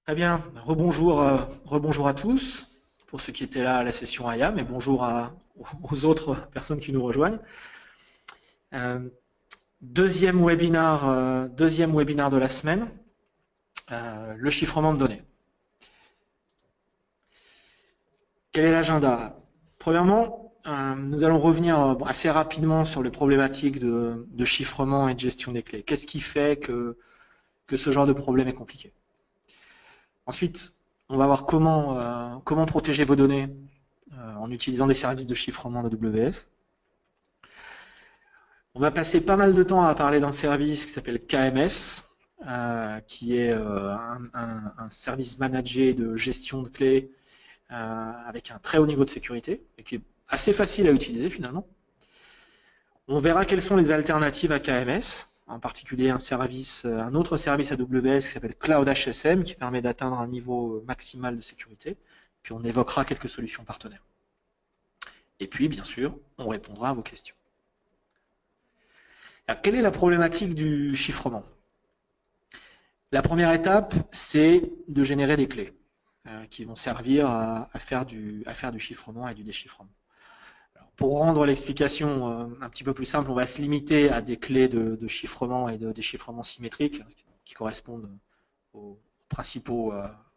Très bien, rebonjour, rebonjour à tous, pour ceux qui étaient là à la session IAM, et bonjour aux autres personnes qui nous rejoignent. Euh, deuxième webinar de la semaine, le chiffrement de données. Quel est l'agenda? Premièrement, nous allons revenir assez rapidement sur les problématiques de chiffrement et de gestion des clés. Qu'est-ce qui fait que ce genre de problème est compliqué? Ensuite, on va voir comment protéger vos données en utilisant des services de chiffrement d'AWS. On va passer pas mal de temps à parler d'un service qui s'appelle KMS, qui est un service managé de gestion de clés avec un très haut niveau de sécurité et qui est assez facile à utiliser finalement. On verra quelles sont les alternatives à KMS, en particulier un autre service AWS qui s'appelle Cloud HSM qui permet d'atteindre un niveau maximal de sécurité. Puis on évoquera quelques solutions partenaires. Et puis, bien sûr, on répondra à vos questions. Alors, quelle est la problématique du chiffrement? La première étape, c'est de générer des clés qui vont servir à faire du chiffrement et du déchiffrement. Alors, pour rendre l'explication un petit peu plus simple, on va se limiter à des clés de chiffrement et de déchiffrement symétrique qui correspondent aux principaux,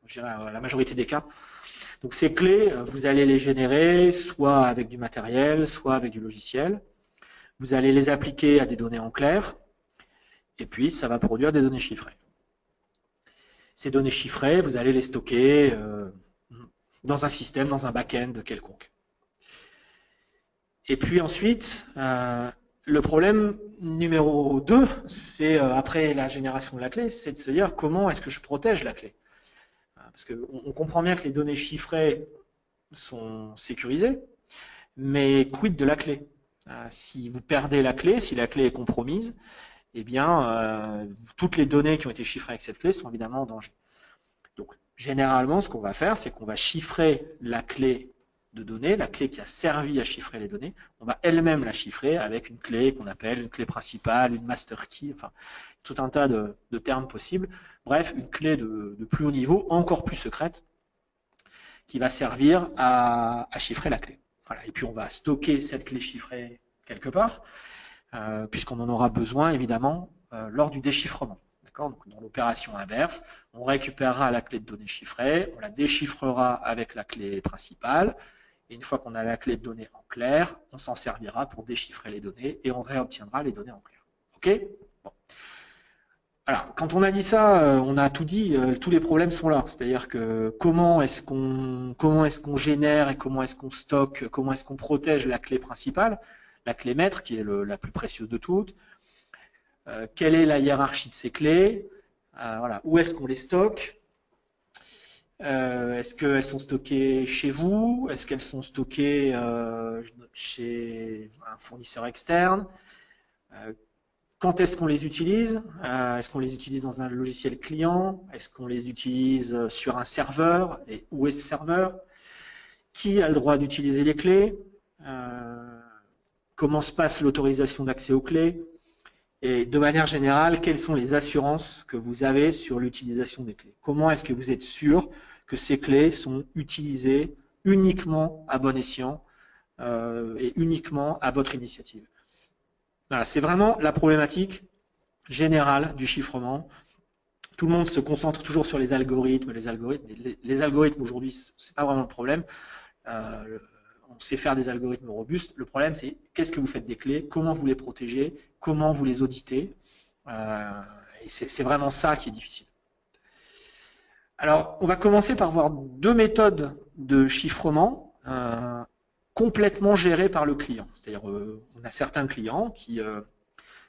je dirais à la majorité des cas. Donc ces clés, vous allez les générer soit avec du matériel, soit avec du logiciel. Vous allez les appliquer à des données en clair, et puis ça va produire des données chiffrées. Ces données chiffrées, vous allez les stocker dans un système, dans un back-end quelconque. Et puis ensuite, le problème numéro 2, c'est après la génération de la clé, c'est de se dire comment est-ce que je protège la clé. Parce qu'on comprend bien que les données chiffrées sont sécurisées, mais quid de la clé? Si vous perdez la clé, si la clé est compromise, eh bien, toutes les données qui ont été chiffrées avec cette clé sont évidemment en danger. Donc, généralement, ce qu'on va faire, c'est qu'on va chiffrer la clé de données, la clé qui a servi à chiffrer les données, on va elle-même la chiffrer avec une clé qu'on appelle une clé principale, une master key, enfin, tout un tas de termes possibles. Bref, une clé de plus haut niveau, encore plus secrète, qui va servir à chiffrer la clé. Voilà. Et puis, on va stocker cette clé chiffrée quelque part, puisqu'on en aura besoin, évidemment, lors du déchiffrement. Donc, dans l'opération inverse, on récupérera la clé de données chiffrée, on la déchiffrera avec la clé principale, et une fois qu'on a la clé de données en clair, on s'en servira pour déchiffrer les données et on réobtiendra les données en clair. OK? Bon. Alors, quand on a dit ça, on a tout dit, tous les problèmes sont là. C'est-à-dire que comment est-ce qu'on génère et comment est-ce qu'on stocke, comment est-ce qu'on protège la clé principale, la clé maître qui est la plus précieuse de toutes. Quelle est la hiérarchie de ces clés? Voilà. Où est-ce qu'on les stocke? Est-ce qu'elles sont stockées chez vous? Est-ce qu'elles sont stockées chez un fournisseur externe? Quand est-ce qu'on les utilise? Est-ce qu'on les utilise dans un logiciel client? Est-ce qu'on les utilise sur un serveur? Et où est ce serveur? Qui a le droit d'utiliser les clés? Comment se passe l'autorisation d'accès aux clés? Et de manière générale, quelles sont les assurances que vous avez sur l'utilisation des clés? Comment est-ce que vous êtes sûr que ces clés sont utilisées uniquement à bon escient et uniquement à votre initiative? Voilà, c'est vraiment la problématique générale du chiffrement. Tout le monde se concentre toujours sur les algorithmes. Les algorithmes aujourd'hui, c'est pas vraiment le problème. On sait faire des algorithmes robustes. Le problème, c'est qu'est-ce que vous faites des clés, comment vous les protégez, comment vous les auditez. Et c'est vraiment ça qui est difficile. Alors, on va commencer par voir deux méthodes de chiffrement complètement gérées par le client. C'est-à-dire, on a certains clients qui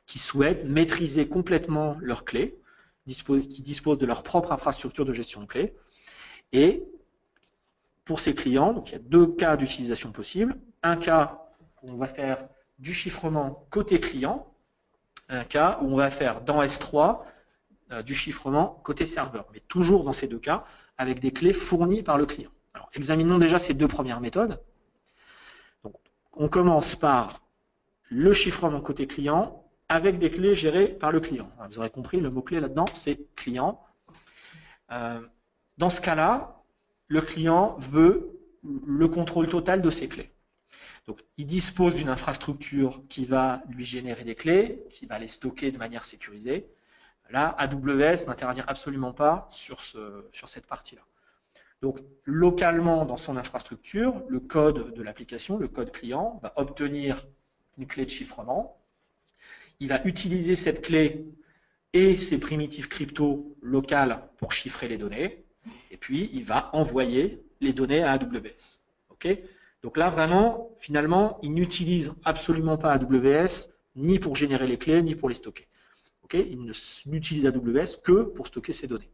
souhaitent maîtriser complètement leurs clés, qui disposent de leur propre infrastructure de gestion de clés. Et pour ces clients, donc il y a deux cas d'utilisation possibles. Un cas où on va faire du chiffrement côté client, un cas où on va faire dans S3 du chiffrement côté serveur, mais toujours dans ces deux cas avec des clés fournies par le client. Alors, examinons déjà ces deux premières méthodes. Donc, on commence par le chiffrement côté client avec des clés gérées par le client. Vous aurez compris, le mot-clé là-dedans, c'est client. Dans ce cas-là, le client veut le contrôle total de ses clés. Donc, il dispose d'une infrastructure qui va lui générer des clés, qui va les stocker de manière sécurisée. Là, AWS n'intervient absolument pas sur cette partie-là. Donc, localement, dans son infrastructure, le code de l'application, le code client, va obtenir une clé de chiffrement. Il va utiliser cette clé et ses primitives crypto locales pour chiffrer les données. Et puis, il va envoyer les données à AWS. Okay ? Donc là, vraiment, finalement, il n'utilise absolument pas AWS ni pour générer les clés, ni pour les stocker. Okay ? Il n'utilise AWS que pour stocker ses données.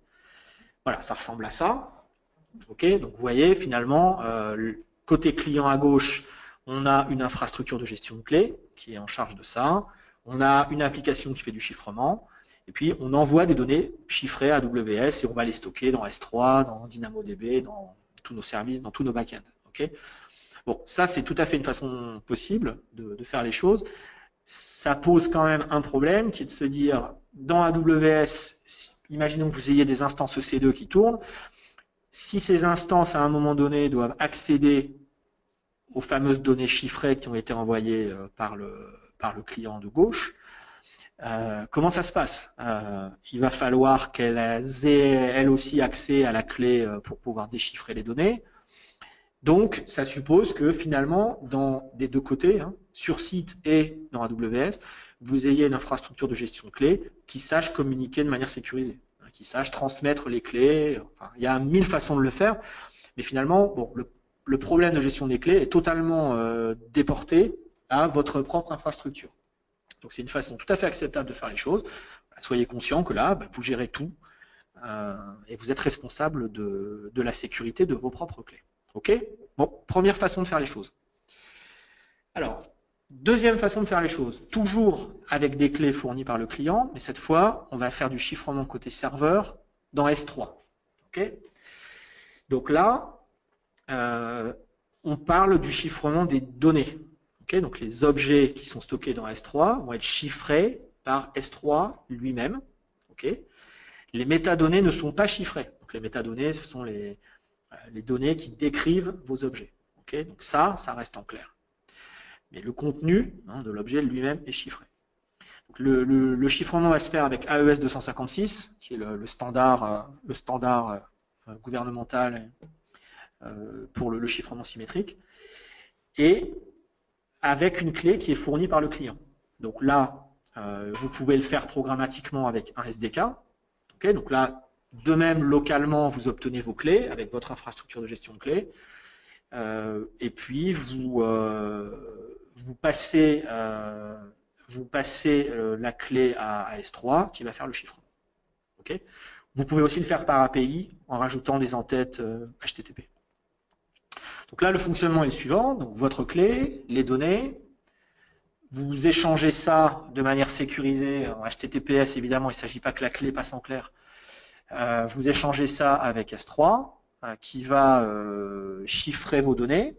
Voilà, ça ressemble à ça. Okay ? Donc vous voyez, finalement, côté client à gauche, on a une infrastructure de gestion de clés qui est en charge de ça. On a une application qui fait du chiffrement. Et puis, on envoie des données chiffrées à AWS et on va les stocker dans S3, dans DynamoDB, dans tous nos services, dans tous nos backends. Okay ? Bon, ça, c'est tout à fait une façon possible de faire les choses. Ça pose quand même un problème qui est de se dire, dans AWS, imaginons que vous ayez des instances EC2 qui tournent. Si ces instances, à un moment donné, doivent accéder aux fameuses données chiffrées qui ont été envoyées par le client de gauche, comment ça se passe? Il va falloir qu'elles aient elles aussi accès à la clé pour pouvoir déchiffrer les données. Donc, ça suppose que finalement, des deux côtés, hein, sur site et dans AWS, vous ayez une infrastructure de gestion de clés qui sache communiquer de manière sécurisée, hein, qui sache transmettre les clés. Enfin, il y a 1000 façons de le faire, mais finalement, bon, le problème de gestion des clés est totalement déporté à votre propre infrastructure. Donc, c'est une façon tout à fait acceptable de faire les choses. Soyez conscient que là, vous gérez tout et vous êtes responsable de la sécurité de vos propres clés. Ok? Bon, première façon de faire les choses. Alors, deuxième façon de faire les choses, toujours avec des clés fournies par le client, mais cette fois, on va faire du chiffrement côté serveur dans S3. Ok? Donc là, on parle du chiffrement des données. Okay? Donc les objets qui sont stockés dans S3 vont être chiffrés par S3 lui-même. Okay? Les métadonnées ne sont pas chiffrées. Donc les métadonnées, ce sont les données qui décrivent vos objets. Okay? Donc ça reste en clair. Mais le contenu de l'objet lui-même est chiffré. Donc le chiffrement va se faire avec AES 256, qui est le standard gouvernemental pour le chiffrement symétrique, et avec une clé qui est fournie par le client. Donc là, vous pouvez le faire programmatiquement avec un SDK. Okay? Donc là, de même, localement, vous obtenez vos clés avec votre infrastructure de gestion de clés. Et puis, vous passez la clé à S3 qui va faire le chiffrement. Okay? Vous pouvez aussi le faire par API en rajoutant des entêtes HTTP. Donc là, le fonctionnement est le suivant. Donc, votre clé, les données, vous échangez ça de manière sécurisée en HTTPS, évidemment, il ne s'agit pas que la clé passe en clair. Vous échangez ça avec S3 qui va chiffrer vos données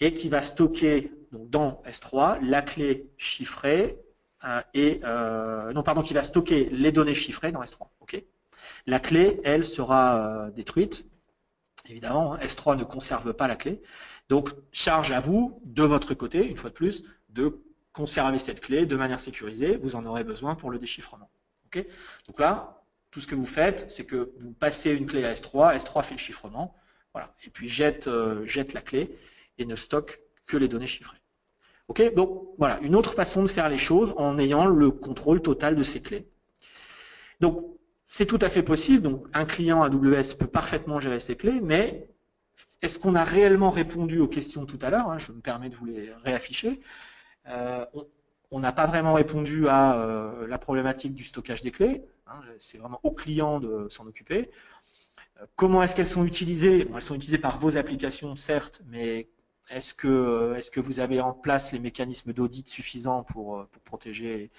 et qui va stocker donc, dans S3 la clé chiffrée qui va stocker les données chiffrées dans S3. Okay? La clé, elle, sera détruite. Évidemment, hein, S3 ne conserve pas la clé. Donc, charge à vous, de votre côté, une fois de plus, de conserver cette clé de manière sécurisée. Vous en aurez besoin pour le déchiffrement. Okay? Donc là, tout ce que vous faites, c'est que vous passez une clé à S3, S3 fait le chiffrement, voilà, et puis jette la clé et ne stocke que les données chiffrées. Ok, donc voilà, une autre façon de faire les choses en ayant le contrôle total de ces clés. Donc, c'est tout à fait possible. Donc, un client AWS peut parfaitement gérer ses clés, mais est-ce qu'on a réellement répondu aux questions tout à l'heure, hein, je me permets de vous les réafficher. On n'a pas vraiment répondu à la problématique du stockage des clés. Hein, c'est vraiment au client de s'en occuper. Comment est-ce qu'elles sont utilisées? Bon, elles sont utilisées par vos applications, certes, mais est-ce que vous avez en place les mécanismes d'audit suffisants pour protéger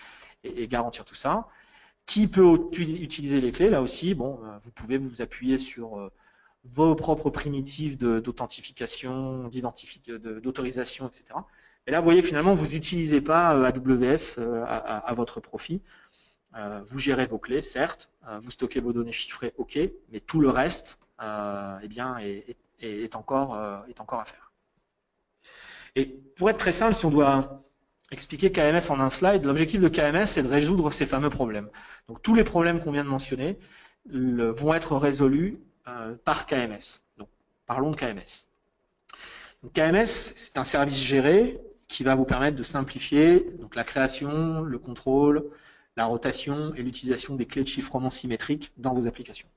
et garantir tout ça? Qui peut utiliser les clés? Là aussi, bon, vous pouvez vous appuyer sur vos propres primitives d'authentification, d'autorisation, etc. Et là, vous voyez que finalement, vous n'utilisez pas AWS à votre profit. Vous gérez vos clés, certes, vous stockez vos données chiffrées, ok, mais tout le reste, eh bien, est encore à faire. Et pour être très simple, si on doit expliquer KMS en un slide, l'objectif de KMS, c'est de résoudre ces fameux problèmes. Donc tous les problèmes qu'on vient de mentionner vont être résolus par KMS. Donc parlons de KMS. Donc, KMS, c'est un service géré qui va vous permettre de simplifier donc, la création, le contrôle, la rotation et l'utilisation des clés de chiffrement symétriques dans vos applications.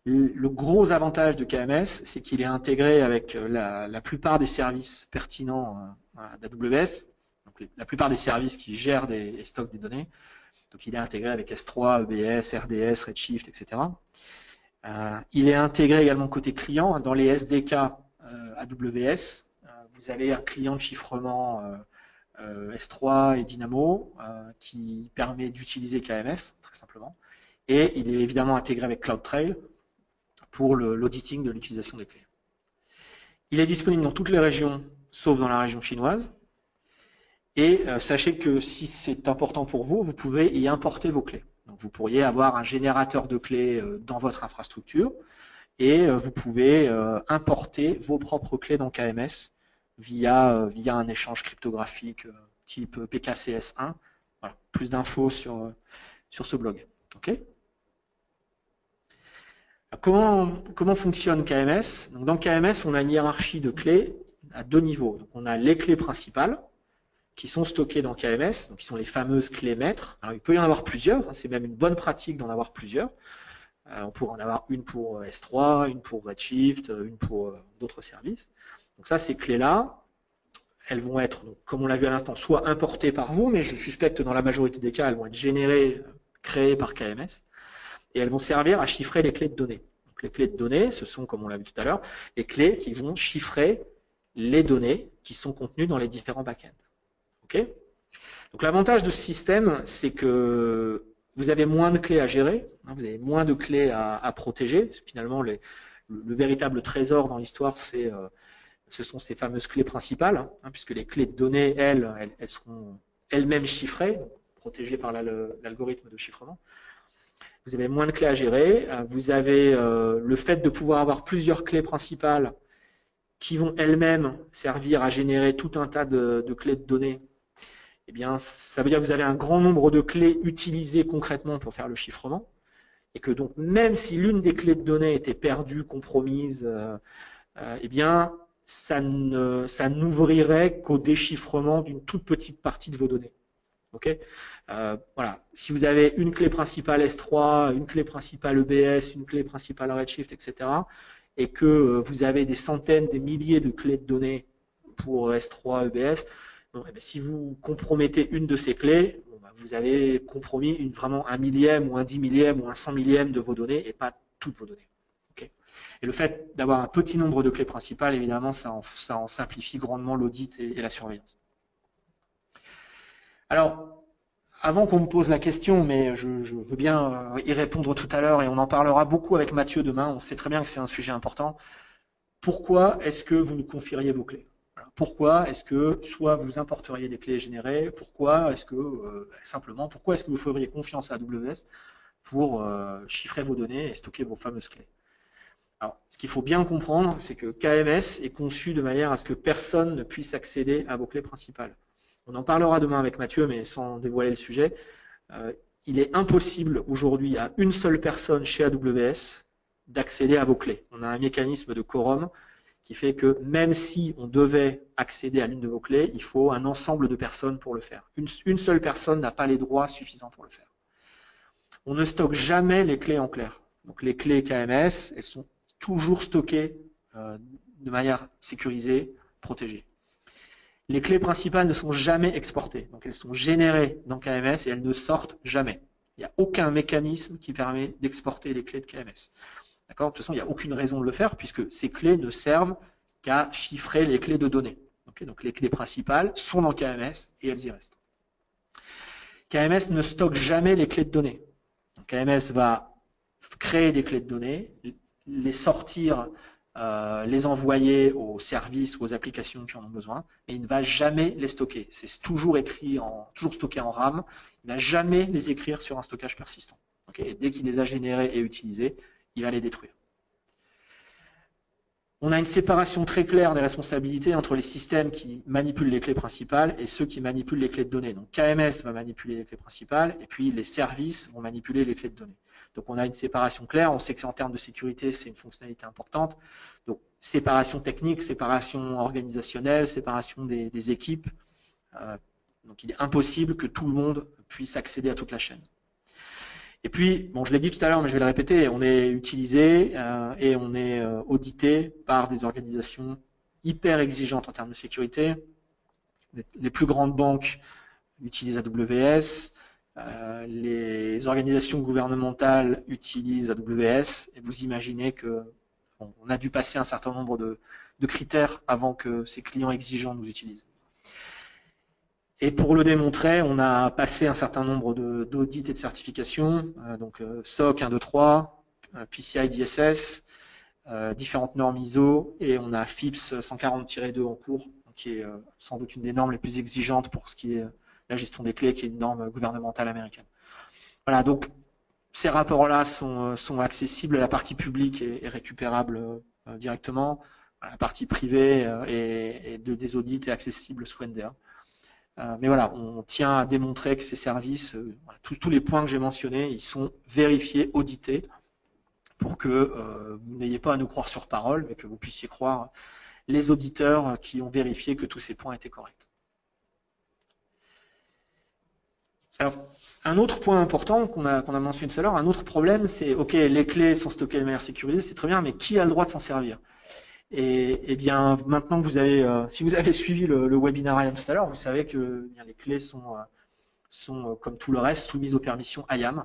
Le gros avantage de KMS, c'est qu'il est intégré avec la plupart des services pertinents d'AWS, donc la plupart des services qui gèrent et stockent des données. Donc il est intégré avec S3, EBS, RDS, Redshift, etc. Il est intégré également côté client. Dans les SDK AWS, vous avez un client de chiffrement S3 et Dynamo qui permet d'utiliser KMS, très simplement. Et il est évidemment intégré avec CloudTrail pour l'auditing de l'utilisation des clés. Il est disponible dans toutes les régions, sauf dans la région chinoise. Et sachez que si c'est important pour vous, vous pouvez y importer vos clés. Donc vous pourriez avoir un générateur de clés dans votre infrastructure et vous pouvez importer vos propres clés dans KMS via un échange cryptographique type PKCS1. Voilà, plus d'infos sur ce blog. Okay. Comment fonctionne KMS? Donc dans KMS, on a une hiérarchie de clés à deux niveaux. Donc on a les clés principales qui sont stockées dans KMS, donc qui sont les fameuses clés maîtres. Alors il peut y en avoir plusieurs, hein, c'est même une bonne pratique d'en avoir plusieurs. On pourrait en avoir une pour S3, une pour Redshift, une pour d'autres services. Donc ça, ces clés-là, elles vont être, donc, comme on l'a vu à l'instant, soit importées par vous, mais je suspecte dans la majorité des cas, elles vont être générées, créées par KMS, et elles vont servir à chiffrer les clés de données. Donc les clés de données, ce sont, comme on l'a vu tout à l'heure, les clés qui vont chiffrer les données qui sont contenues dans les différents backends. Okay. Donc l'avantage de ce système, c'est que vous avez moins de clés à gérer, hein, vous avez moins de clés à protéger. Finalement, le véritable trésor dans l'histoire, ce sont ces fameuses clés principales, hein, puisque les clés de données, elles seront elles-mêmes chiffrées, protégées par l'algorithme de chiffrement. Vous avez moins de clés à gérer. Vous avez le fait de pouvoir avoir plusieurs clés principales qui vont elles-mêmes servir à générer tout un tas de clés de données. Eh bien, ça veut dire que vous avez un grand nombre de clés utilisées concrètement pour faire le chiffrement, et que donc même si l'une des clés de données était perdue, compromise, eh bien, ça n'ouvrirait qu'au déchiffrement d'une toute petite partie de vos données. Okay, voilà. Si vous avez une clé principale S3, une clé principale EBS, une clé principale Redshift, etc., et que vous avez des centaines, des milliers de clés de données pour S3, EBS, bon, eh bien, si vous compromettez une de ces clés, bon, ben, vous avez compromis vraiment un millième ou un 10 millième ou un 100 millième de vos données et pas toutes vos données. Okay. Et le fait d'avoir un petit nombre de clés principales, évidemment, ça en simplifie grandement l'audit et la surveillance. Alors, avant qu'on me pose la question, mais je veux bien y répondre tout à l'heure et on en parlera beaucoup avec Mathieu demain, on sait très bien que c'est un sujet important. Pourquoi est-ce que vous nous confieriez vos clés? Pourquoi est-ce que soit vous importeriez des clés générées? Pourquoi est-ce que, simplement, pourquoi est-ce que vous feriez confiance à AWS pour chiffrer vos données et stocker vos fameuses clés? Alors, ce qu'il faut bien comprendre, c'est que KMS est conçu de manière à ce que personne ne puisse accéder à vos clés principales. On en parlera demain avec Mathieu, mais sans dévoiler le sujet. Il est impossible aujourd'hui à une seule personne chez AWS d'accéder à vos clés. On a un mécanisme de quorum qui fait que même si on devait accéder à l'une de vos clés, il faut un ensemble de personnes pour le faire. Une seule personne n'a pas les droits suffisants pour le faire. On ne stocke jamais les clés en clair. Donc les clés KMS, elles sont toujours stockées de manière sécurisée, protégée. Les clés principales ne sont jamais exportées. Donc elles sont générées dans KMS et elles ne sortent jamais. Il n'y a aucun mécanisme qui permet d'exporter les clés de KMS. D'accord ? De toute façon, il n'y a aucune raison de le faire puisque ces clés ne servent qu'à chiffrer les clés de données. Okay, donc les clés principales sont dans KMS et elles y restent. KMS ne stocke jamais les clés de données. Donc, KMS va créer des clés de données, les sortir, les envoyer aux services, aux applications qui en ont besoin, mais il ne va jamais les stocker. C'est toujours stocké en RAM. Il ne va jamais les écrire sur un stockage persistant. Okay, et dès qu'il les a générés et utilisés, il va les détruire. On a une séparation très claire des responsabilités entre les systèmes qui manipulent les clés principales et ceux qui manipulent les clés de données. Donc KMS va manipuler les clés principales et puis les services vont manipuler les clés de données. Donc on a une séparation claire, on sait que en termes de sécurité, c'est une fonctionnalité importante. Donc séparation technique, séparation organisationnelle, séparation des équipes. Donc il est impossible que tout le monde puisse accéder à toute la chaîne. Et puis, bon, je l'ai dit tout à l'heure, mais je vais le répéter, on est utilisé et on est audité par des organisations hyper exigeantes en termes de sécurité. Les plus grandes banques utilisent AWS, les organisations gouvernementales utilisent AWS, et vous imaginez que bon, on a dû passer un certain nombre de critères avant que ces clients exigeants nous utilisent. Et pour le démontrer, on a passé un certain nombre d'audits et de certifications, donc SOC 1, 2, 3, PCI DSS, différentes normes ISO, et on a FIPS 140-2 en cours, qui est sans doute une des normes les plus exigeantes pour ce qui est la gestion des clés, qui est une norme gouvernementale américaine. Voilà, donc ces rapports-là sont accessibles, la partie publique est récupérable directement, la partie privée et des audits est accessible sous NDA. Mais voilà, on tient à démontrer que ces services, tous les points que j'ai mentionnés, ils sont vérifiés, audités, pour que vous n'ayez pas à nous croire sur parole, mais que vous puissiez croire les auditeurs qui ont vérifié que tous ces points étaient corrects. Alors, un autre point important qu'on a mentionné tout à l'heure, un autre problème, c'est, ok, les clés sont stockées de manière sécurisée, c'est très bien, mais qui a le droit de s'en servir? Et bien, maintenant que vous avez, si vous avez suivi le webinaire IAM tout à l'heure, vous savez que bien, les clés sont comme tout le reste, soumises aux permissions IAM.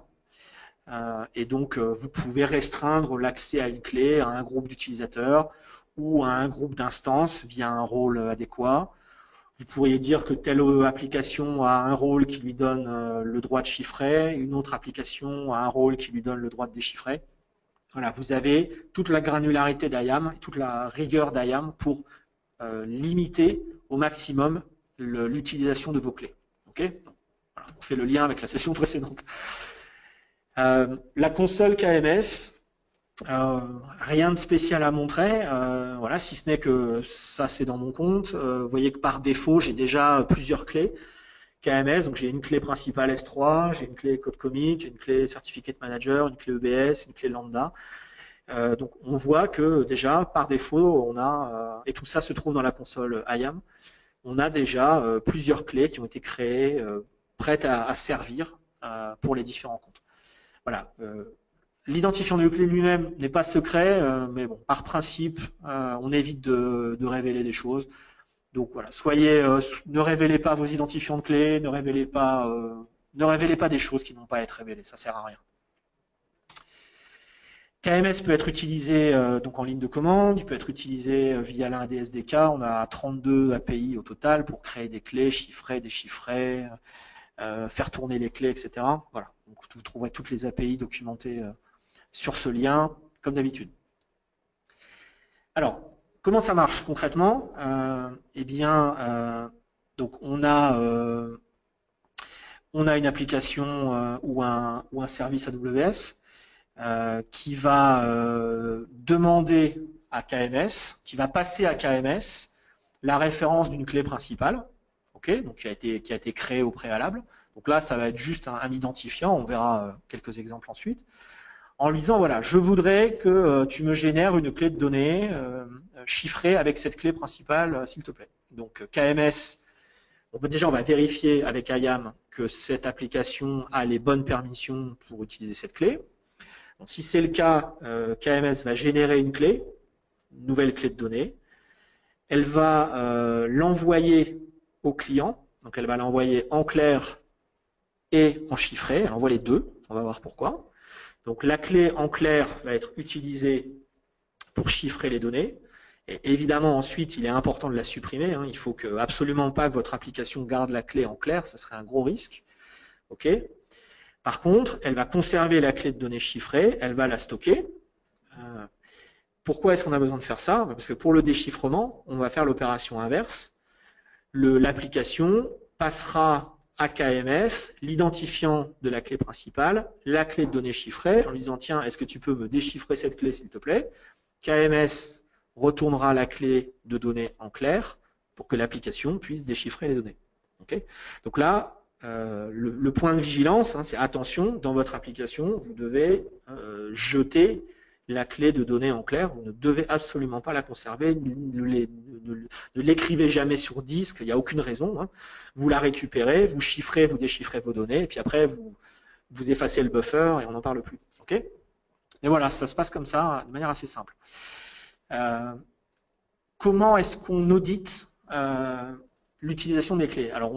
Et donc, vous pouvez restreindre l'accès à une clé à un groupe d'utilisateurs ou à un groupe d'instances via un rôle adéquat. Vous pourriez dire que telle application a un rôle qui lui donne le droit de chiffrer, une autre application a un rôle qui lui donne le droit de déchiffrer. Voilà, vous avez toute la granularité d'IAM, toute la rigueur d'IAM pour limiter au maximum l'utilisation de vos clés. Okay, voilà, on fait le lien avec la session précédente. La console KMS, rien de spécial à montrer, voilà, si ce n'est que ça c'est dans mon compte. Vous voyez que par défaut, j'ai déjà plusieurs clés KMS, donc j'ai une clé principale S3, j'ai une clé code commit, j'ai une clé certificate manager, une clé EBS, une clé lambda. Donc on voit que déjà par défaut, on a, et tout ça se trouve dans la console IAM, on a déjà plusieurs clés qui ont été créées, prêtes à servir pour les différents comptes. Voilà. L'identifiant de clé lui-même n'est pas secret, mais bon, par principe, on évite de révéler des choses. Donc voilà, ne révélez pas vos identifiants de clés, ne révélez pas des choses qui n'ont pas à être révélées, ça sert à rien. KMS peut être utilisé donc en ligne de commande, il peut être utilisé via l'un des SDK. On a 32 API au total pour créer des clés, chiffrer, déchiffrer, faire tourner les clés, etc. Voilà, donc vous trouverez toutes les API documentées sur ce lien, comme d'habitude. Alors, comment ça marche concrètement? Eh bien, donc on a une application ou un service AWS qui va demander à KMS, qui va passer à KMS la référence d'une clé principale, okay, donc qui a été créée au préalable. Donc là, ça va être juste un identifiant, on verra quelques exemples ensuite, en lui disant, voilà, je voudrais que tu me génères une clé de données chiffrée avec cette clé principale, s'il te plaît. Donc KMS, on va vérifier avec IAM que cette application a les bonnes permissions pour utiliser cette clé. Donc, si c'est le cas, KMS va générer une clé, une nouvelle clé de données. Elle va l'envoyer au client. Donc, elle va l'envoyer en clair et en chiffré. Elle envoie les deux. On va voir pourquoi. Donc, la clé en clair va être utilisée pour chiffrer les données. Et évidemment, ensuite, il est important de la supprimer. Il faut absolument pas que votre application garde la clé en clair. Ça serait un gros risque. OK ? Par contre, elle va conserver la clé de données chiffrée, elle va la stocker. Pourquoi est-ce qu'on a besoin de faire ça? Parce que pour le déchiffrement, on va faire l'opération inverse. L'application passera à KMS l'identifiant de la clé principale, la clé de données chiffrée, en lui disant, tiens, est-ce que tu peux me déchiffrer cette clé, s'il te plaît? KMS retournera la clé de données en clair pour que l'application puisse déchiffrer les données. Okay. Donc là, le point de vigilance, hein, c'est attention, dans votre application, vous devez jeter la clé de données en clair, vous ne devez absolument pas la conserver, ne l'écrivez jamais sur disque, il n'y a aucune raison. Hein. Vous la récupérez, vous chiffrez, vous déchiffrez vos données, et puis après, vous effacez le buffer et on n'en parle plus. Okay. Et voilà, ça se passe comme ça, de manière assez simple. Comment est-ce qu'on audite l'utilisation des clés? Alors,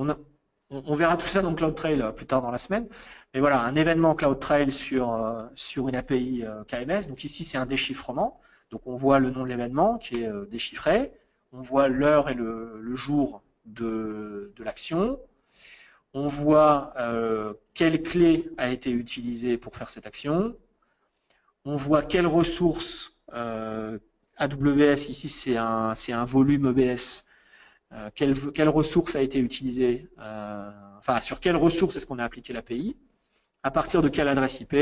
on verra tout ça dans CloudTrail plus tard dans la semaine. Mais voilà, un événement CloudTrail sur une API KMS. Donc ici, c'est un déchiffrement. Donc on voit le nom de l'événement qui est déchiffré. On voit l'heure et le jour de l'action. On voit quelle clé a été utilisée pour faire cette action. On voit quelle ressource AWS, ici c'est un volume EBS. Quelle ressource a été utilisée, enfin sur quelle ressource est-ce qu'on a appliqué l'API, à partir de quelle adresse IP,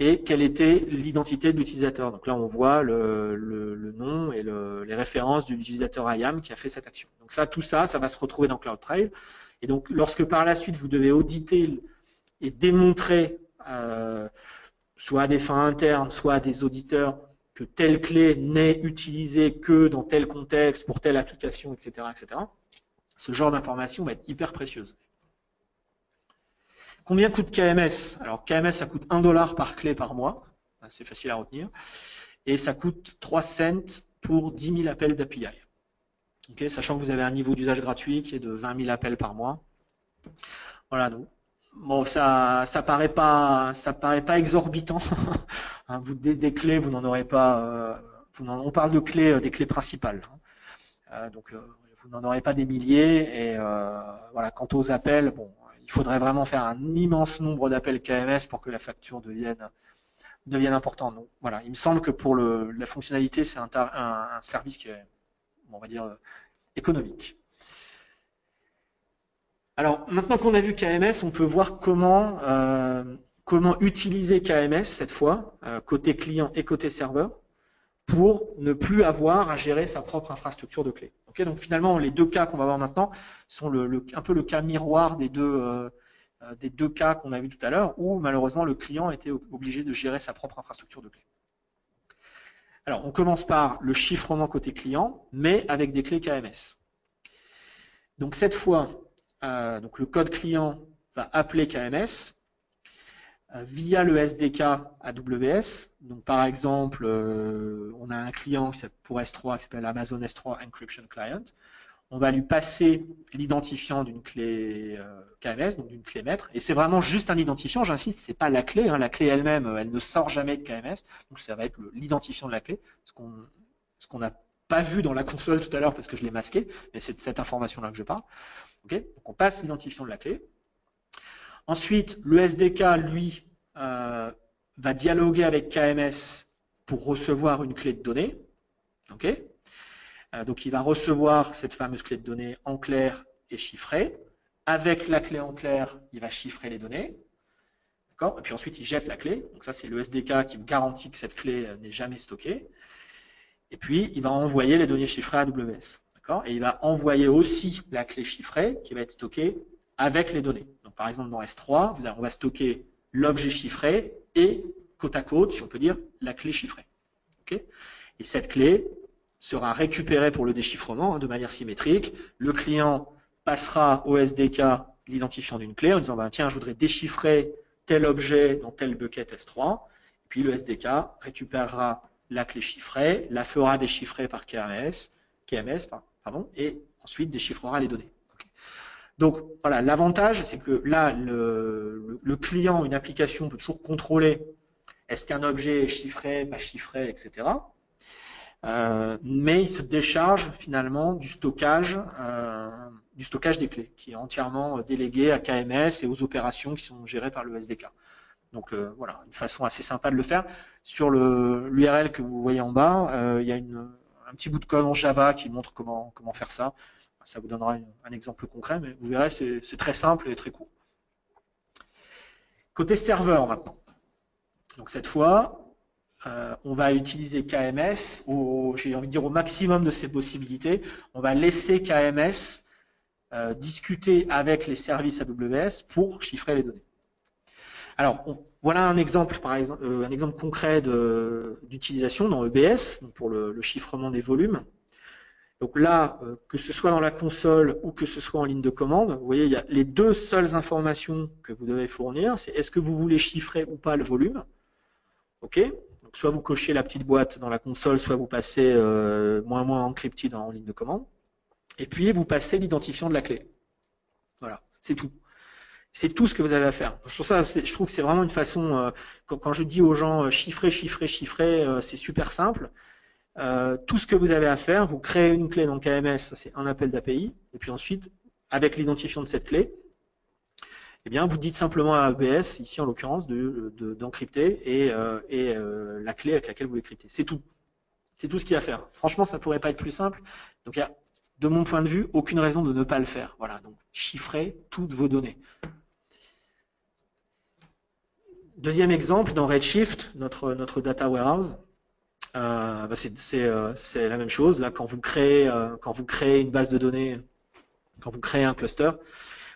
et quelle était l'identité de l'utilisateur. Donc là on voit le nom et les références de l'utilisateur IAM qui a fait cette action. Donc ça, tout ça, ça va se retrouver dans CloudTrail. Et donc lorsque par la suite vous devez auditer et démontrer, soit à des fins internes, soit à des auditeurs, que telle clé n'est utilisée que dans tel contexte, pour telle application, etc., etc. Ce genre d'information va être hyper précieuse. Combien coûte KMS? Alors KMS, ça coûte 1 $ par clé par mois, c'est facile à retenir, et ça coûte 3 cents pour 10 000 appels d'API. Okay, sachant que vous avez un niveau d'usage gratuit qui est de 20 000 appels par mois. Voilà, donc bon, ça paraît pas exorbitant. Vous des clés, vous n'en aurez pas. On parle de clés, des clés principales. Donc vous n'en aurez pas des milliers. Et voilà, quant aux appels, bon, il faudrait vraiment faire un immense nombre d'appels KMS pour que la facture devienne importante. Donc voilà, il me semble que pour la fonctionnalité, c'est un service qui est, on va dire, économique. Alors, maintenant qu'on a vu KMS, on peut voir comment utiliser KMS cette fois, côté client et côté serveur, pour ne plus avoir à gérer sa propre infrastructure de clés. Okay, donc finalement, les deux cas qu'on va voir maintenant sont un peu le cas miroir des deux cas qu'on a vu tout à l'heure, où malheureusement le client était obligé de gérer sa propre infrastructure de clés. Alors, on commence par le chiffrement côté client, mais avec des clés KMS. Donc cette fois, donc le code client va appeler KMS via le SDK AWS. Donc par exemple, on a un client pour S3 qui s'appelle Amazon S3 Encryption Client. On va lui passer l'identifiant d'une clé KMS, donc d'une clé maître. Et c'est vraiment juste un identifiant, j'insiste, c'est pas la clé. Hein, la clé elle-même, elle ne sort jamais de KMS. Donc ça va être l'identifiant de la clé. Ce qu'on n'a pas vu dans la console tout à l'heure parce que je l'ai masqué, mais c'est de cette information-là que je parle. Okay, donc on passe l'identifiant de la clé. Ensuite, le SDK, lui, va dialoguer avec KMS pour recevoir une clé de données. Okay, donc il va recevoir cette fameuse clé de données en clair et chiffrée. Avec la clé en clair, il va chiffrer les données. Et puis ensuite, il jette la clé. Donc ça, c'est le SDK qui vous garantit que cette clé n'est jamais stockée. Et puis, il va envoyer les données chiffrées à AWS. Et il va envoyer aussi la clé chiffrée qui va être stockée avec les données. Donc, par exemple, dans S3, on va stocker l'objet chiffré et côte à côte, si on peut dire, la clé chiffrée. Okay, et cette clé sera récupérée pour le déchiffrement de manière symétrique. Le client passera au SDK l'identifiant d'une clé en disant ben, tiens, je voudrais déchiffrer tel objet dans tel bucket S3. Et puis le SDK récupérera la clé chiffrée, la fera déchiffrer par KMS, et ensuite déchiffrera les données. Okay. Donc voilà, l'avantage, c'est que là, le client, une application peut toujours contrôler est-ce qu'un objet est chiffré, pas chiffré, etc. Mais il se décharge finalement du stockage des clés, qui est entièrement délégué à KMS et aux opérations qui sont gérées par le SDK. Donc voilà, une façon assez sympa de le faire. Sur l'URL que vous voyez en bas, il y a un petit bout de code en Java qui montre comment faire ça. Ça vous donnera un exemple concret, mais vous verrez, c'est très simple et très court. Côté serveur maintenant. Donc cette fois, on va utiliser KMS, j'ai envie de dire au maximum de ses possibilités. On va laisser KMS discuter avec les services AWS pour chiffrer les données. Alors, voilà un exemple, par exemple, un exemple concret d'utilisation dans EBS, donc pour le chiffrement des volumes. Donc là, que ce soit dans la console ou que ce soit en ligne de commande, vous voyez, il y a les deux seules informations que vous devez fournir, c'est est-ce que vous voulez chiffrer ou pas le volume. OK. Donc soit vous cochez la petite boîte dans la console, soit vous passez -" encrypted en ligne de commande. Et puis vous passez l'identifiant de la clé. Voilà, c'est tout. C'est tout ce que vous avez à faire. Pour ça, je trouve que c'est vraiment une façon, quand je dis aux gens chiffrer, chiffrer, chiffrer, c'est super simple. Tout ce que vous avez à faire, vous créez une clé dans KMS, c'est un appel d'API, et puis ensuite, avec l'identifiant de cette clé, eh bien, vous dites simplement à AWS, ici en l'occurrence, d'encrypter et la clé avec laquelle vous l'écryptez. C'est tout. C'est tout ce qu'il y a à faire. Franchement, ça pourrait pas être plus simple. Donc, il y a, de mon point de vue, aucune raison de ne pas le faire. Voilà. Donc, chiffrez toutes vos données. Deuxième exemple, dans Redshift, notre data warehouse, c'est la même chose. Là, quand vous créez une base de données, quand vous créez un cluster,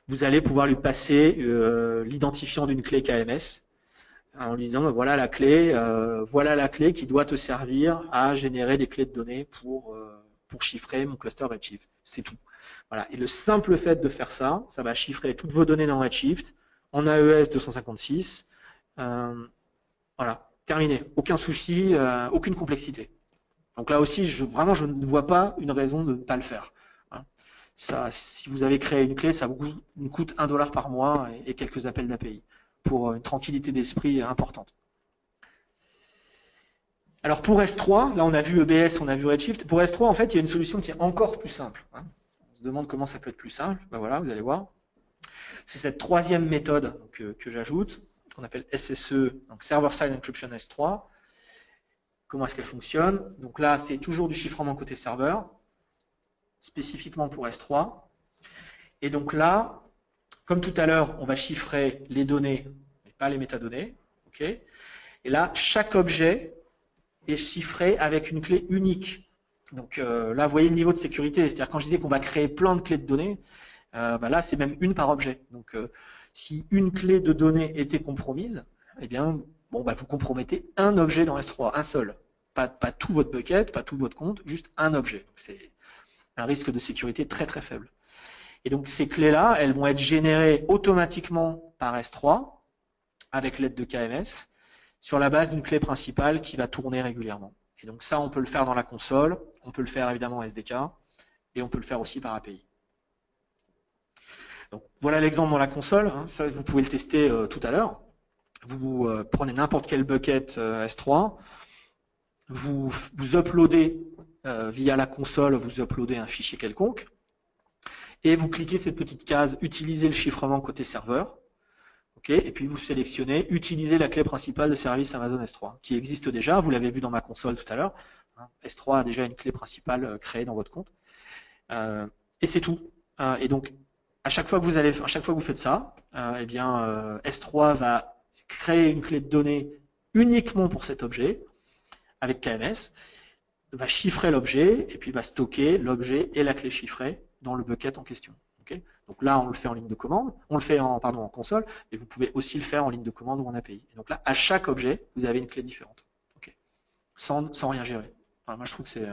vous allez pouvoir lui passer l'identifiant d'une clé KMS en lui disant voilà la clé qui doit te servir à générer des clés de données pour chiffrer mon cluster Redshift. C'est tout. Voilà. Et le simple fait de faire ça, ça va chiffrer toutes vos données dans Redshift en AES 256. Voilà, terminé. Aucun souci, aucune complexité. Donc là aussi, je ne vois pas une raison de ne pas le faire. Ça, si vous avez créé une clé, ça vous coûte $1 par mois et quelques appels d'API pour une tranquillité d'esprit importante. Alors pour S3, là on a vu EBS, on a vu Redshift. Pour S3, en fait, il y a une solution qui est encore plus simple. On se demande comment ça peut être plus simple. Ben voilà, vous allez voir. C'est cette troisième méthode que j'ajoute, qu'on appelle SSE, donc Server Side Encryption S3. Comment est-ce qu'elle fonctionne? Donc là, c'est toujours du chiffrement côté serveur, spécifiquement pour S3. Et donc là, comme tout à l'heure, on va chiffrer les données, mais pas les métadonnées. Okay, et là, chaque objet est chiffré avec une clé unique. Donc là, vous voyez le niveau de sécurité. C'est-à-dire quand je disais qu'on va créer plein de clés de données, là, c'est même une par objet. Donc si une clé de données était compromise, eh bien, bon, vous compromettez un objet dans S3, un seul. Pas tout votre bucket, pas tout votre compte, juste un objet. C'est un risque de sécurité très très faible. Et donc ces clés-là, elles vont être générées automatiquement par S3 avec l'aide de KMS sur la base d'une clé principale qui va tourner régulièrement. Et donc ça, on peut le faire dans la console, on peut le faire évidemment en SDK, et on peut le faire aussi par API. Donc voilà l'exemple dans la console, ça vous pouvez le tester tout à l'heure. Vous prenez n'importe quel bucket S3, vous uploadez via la console, vous uploadez un fichier quelconque, et vous cliquez cette petite case « Utiliser le chiffrement côté serveur ». Okay, et puis vous sélectionnez « Utiliser la clé principale de service Amazon S3 » qui existe déjà, vous l'avez vu dans ma console tout à l'heure. S3 a déjà une clé principale créée dans votre compte. Et c'est tout. Et donc, à chaque fois que vous faites ça, eh bien, S3 va créer une clé de données uniquement pour cet objet, avec KMS, va chiffrer l'objet, et puis va stocker l'objet et la clé chiffrée dans le bucket en question. Okay, donc là, on le fait en ligne de commande, on le fait en console, mais vous pouvez aussi le faire en ligne de commande ou en API. Et donc là, à chaque objet, vous avez une clé différente, okay, sans rien gérer. Enfin, moi, je trouve que c'est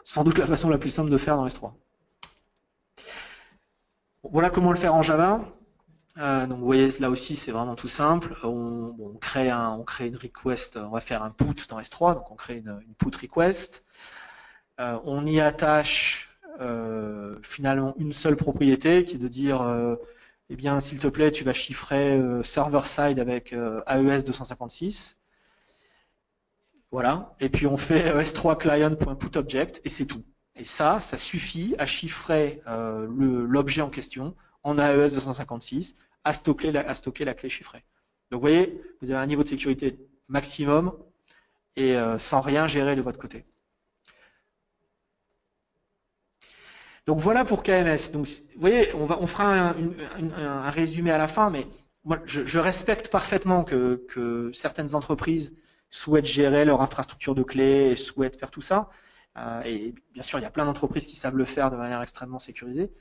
sans doute la façon la plus simple de faire dans S3. Voilà comment le faire en Java. Donc vous voyez, là aussi, c'est vraiment tout simple. On crée une request, on va faire un put dans S3, donc on crée une put request. On y attache finalement une seule propriété qui est de dire eh bien s'il te plaît tu vas chiffrer server-side avec AES 256, voilà, et puis on fait s3 client.putObject et c'est tout. Et ça suffit à chiffrer l'objet en question en AES 256, à stocker la clé chiffrée. Donc vous voyez, vous avez un niveau de sécurité maximum et sans rien gérer de votre côté. Donc voilà pour KMS. Donc vous voyez, on fera un résumé à la fin, mais moi je respecte parfaitement que certaines entreprises souhaitent gérer leur infrastructure de clés et souhaitent faire tout ça. Et bien sûr, il y a plein d'entreprises qui savent le faire de manière extrêmement sécurisée.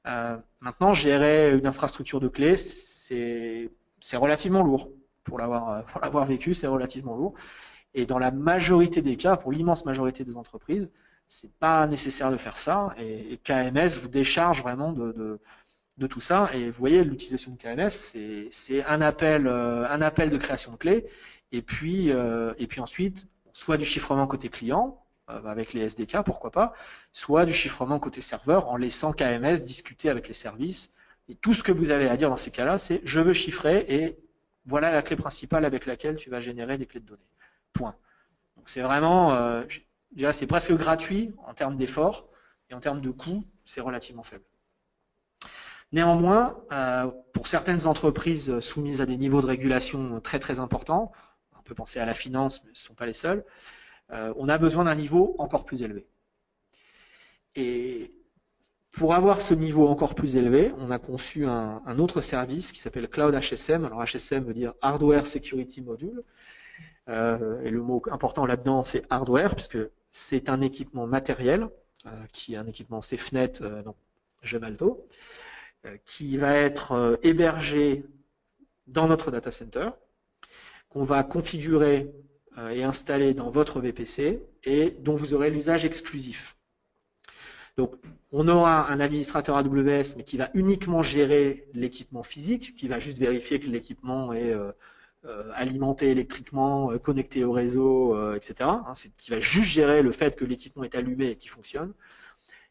Maintenant, gérer une infrastructure de clés, c'est relativement lourd. Pour l'avoir vécu, c'est relativement lourd. Et dans la majorité des cas, pour l'immense majorité des entreprises, c'est pas nécessaire de faire ça. Et KMS vous décharge vraiment de tout ça. Et vous voyez, l'utilisation de KMS, c'est un appel de création de clés. Et puis ensuite, soit du chiffrement côté client, avec les SDK, pourquoi pas, soit du chiffrement côté serveur en laissant KMS discuter avec les services. Et tout ce que vous avez à dire dans ces cas-là, c'est je veux chiffrer et voilà la clé principale avec laquelle tu vas générer des clés de données. Point. Donc c'est vraiment, c'est presque gratuit en termes d'effort et en termes de coût, c'est relativement faible. Néanmoins, pour certaines entreprises soumises à des niveaux de régulation très très importants, on peut penser à la finance, mais ce ne sont pas les seuls, on a besoin d'un niveau encore plus élevé. Et pour avoir ce niveau encore plus élevé, on a conçu un autre service qui s'appelle Cloud HSM. Alors HSM veut dire Hardware Security Module. Et le mot important là-dedans, c'est hardware, puisque c'est un équipement matériel, qui est un équipement SafeNet, donc Gemalto, qui va être hébergé dans notre data center, qu'on va configurer et installer dans votre VPC et dont vous aurez l'usage exclusif. Donc, on aura un administrateur AWS, mais qui va uniquement gérer l'équipement physique, qui va juste vérifier que l'équipement est alimenté électriquement, connecté au réseau, etc. Qui va juste gérer le fait que l'équipement est allumé et qu'il fonctionne.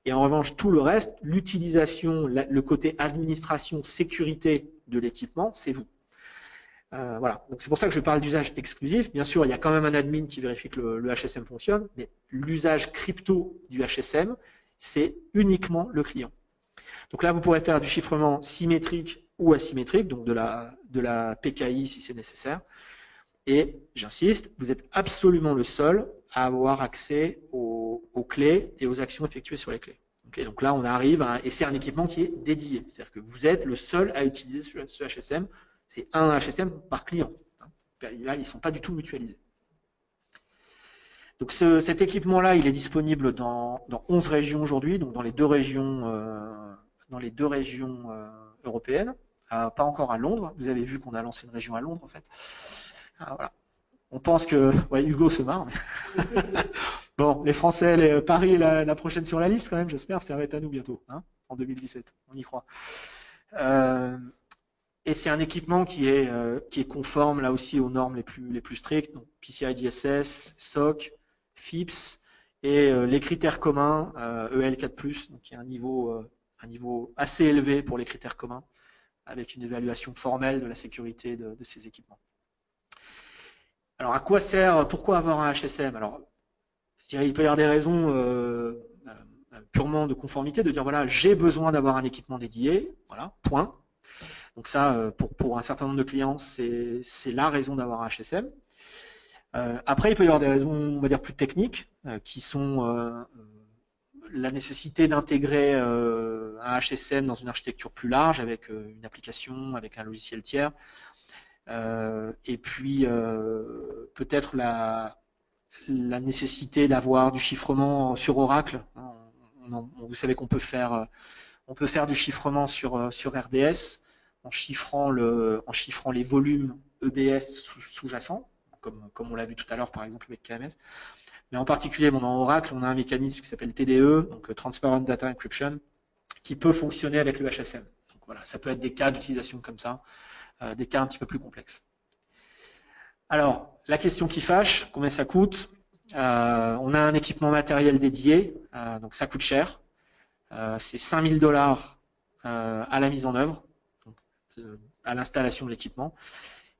Et en revanche, tout le reste, l'utilisation, le côté administration, sécurité de l'équipement, c'est vous. Voilà. Donc c'est pour ça que je parle d'usage exclusif. Bien sûr, il y a quand même un admin qui vérifie que le HSM fonctionne, mais l'usage crypto du HSM, c'est uniquement le client. Donc là, vous pourrez faire du chiffrement symétrique ou asymétrique, donc de la PKI si c'est nécessaire. Et j'insiste, vous êtes absolument le seul à avoir accès aux clés et aux actions effectuées sur les clés. Okay, donc là, on arrive et c'est un équipement qui est dédié. C'est-à-dire que vous êtes le seul à utiliser ce HSM. C'est un HSM par client. Là, ils ne sont pas du tout mutualisés. Donc cet équipement-là, il est disponible dans 11 régions aujourd'hui, donc dans les deux régions européennes, pas encore à Londres. Vous avez vu qu'on a lancé une région à Londres, en fait. Voilà. On pense que... Ouais, Hugo se marre. Mais... Bon, les Français, Paris est la prochaine sur la liste, quand même, j'espère. Ça va être à nous bientôt, hein, en 2017. On y croit. Et c'est un équipement qui est conforme, là aussi, aux normes les plus strictes. Donc, PCI DSS, SOC, FIPS, et les critères communs, EL4+, donc il y a un niveau assez élevé pour les critères communs, avec une évaluation formelle de la sécurité de ces équipements. Alors, à quoi sert, pourquoi avoir un HSM? Alors, je dirais, il peut y avoir des raisons purement de conformité, de dire, voilà, j'ai besoin d'avoir un équipement dédié, voilà, point. Donc ça, pour un certain nombre de clients, c'est la raison d'avoir un HSM. Après, il peut y avoir des raisons, on va dire, plus techniques, qui sont la nécessité d'intégrer un HSM dans une architecture plus large, avec une application, avec un logiciel tiers. Et puis, peut-être la nécessité d'avoir du chiffrement sur Oracle. Vous savez qu'on peut faire du chiffrement sur RDS en chiffrant les volumes EBS sous-jacents, comme on l'a vu tout à l'heure par exemple avec KMS. Mais en particulier, dans Oracle, on a un mécanisme qui s'appelle TDE, donc Transparent Data Encryption, qui peut fonctionner avec le HSM. Donc voilà, ça peut être des cas d'utilisation comme ça, des cas un petit peu plus complexes. Alors, la question qui fâche, combien ça coûte? On a un équipement matériel dédié, donc ça coûte cher. C'est 5 000 $ à la mise en œuvre, donc, à l'installation de l'équipement.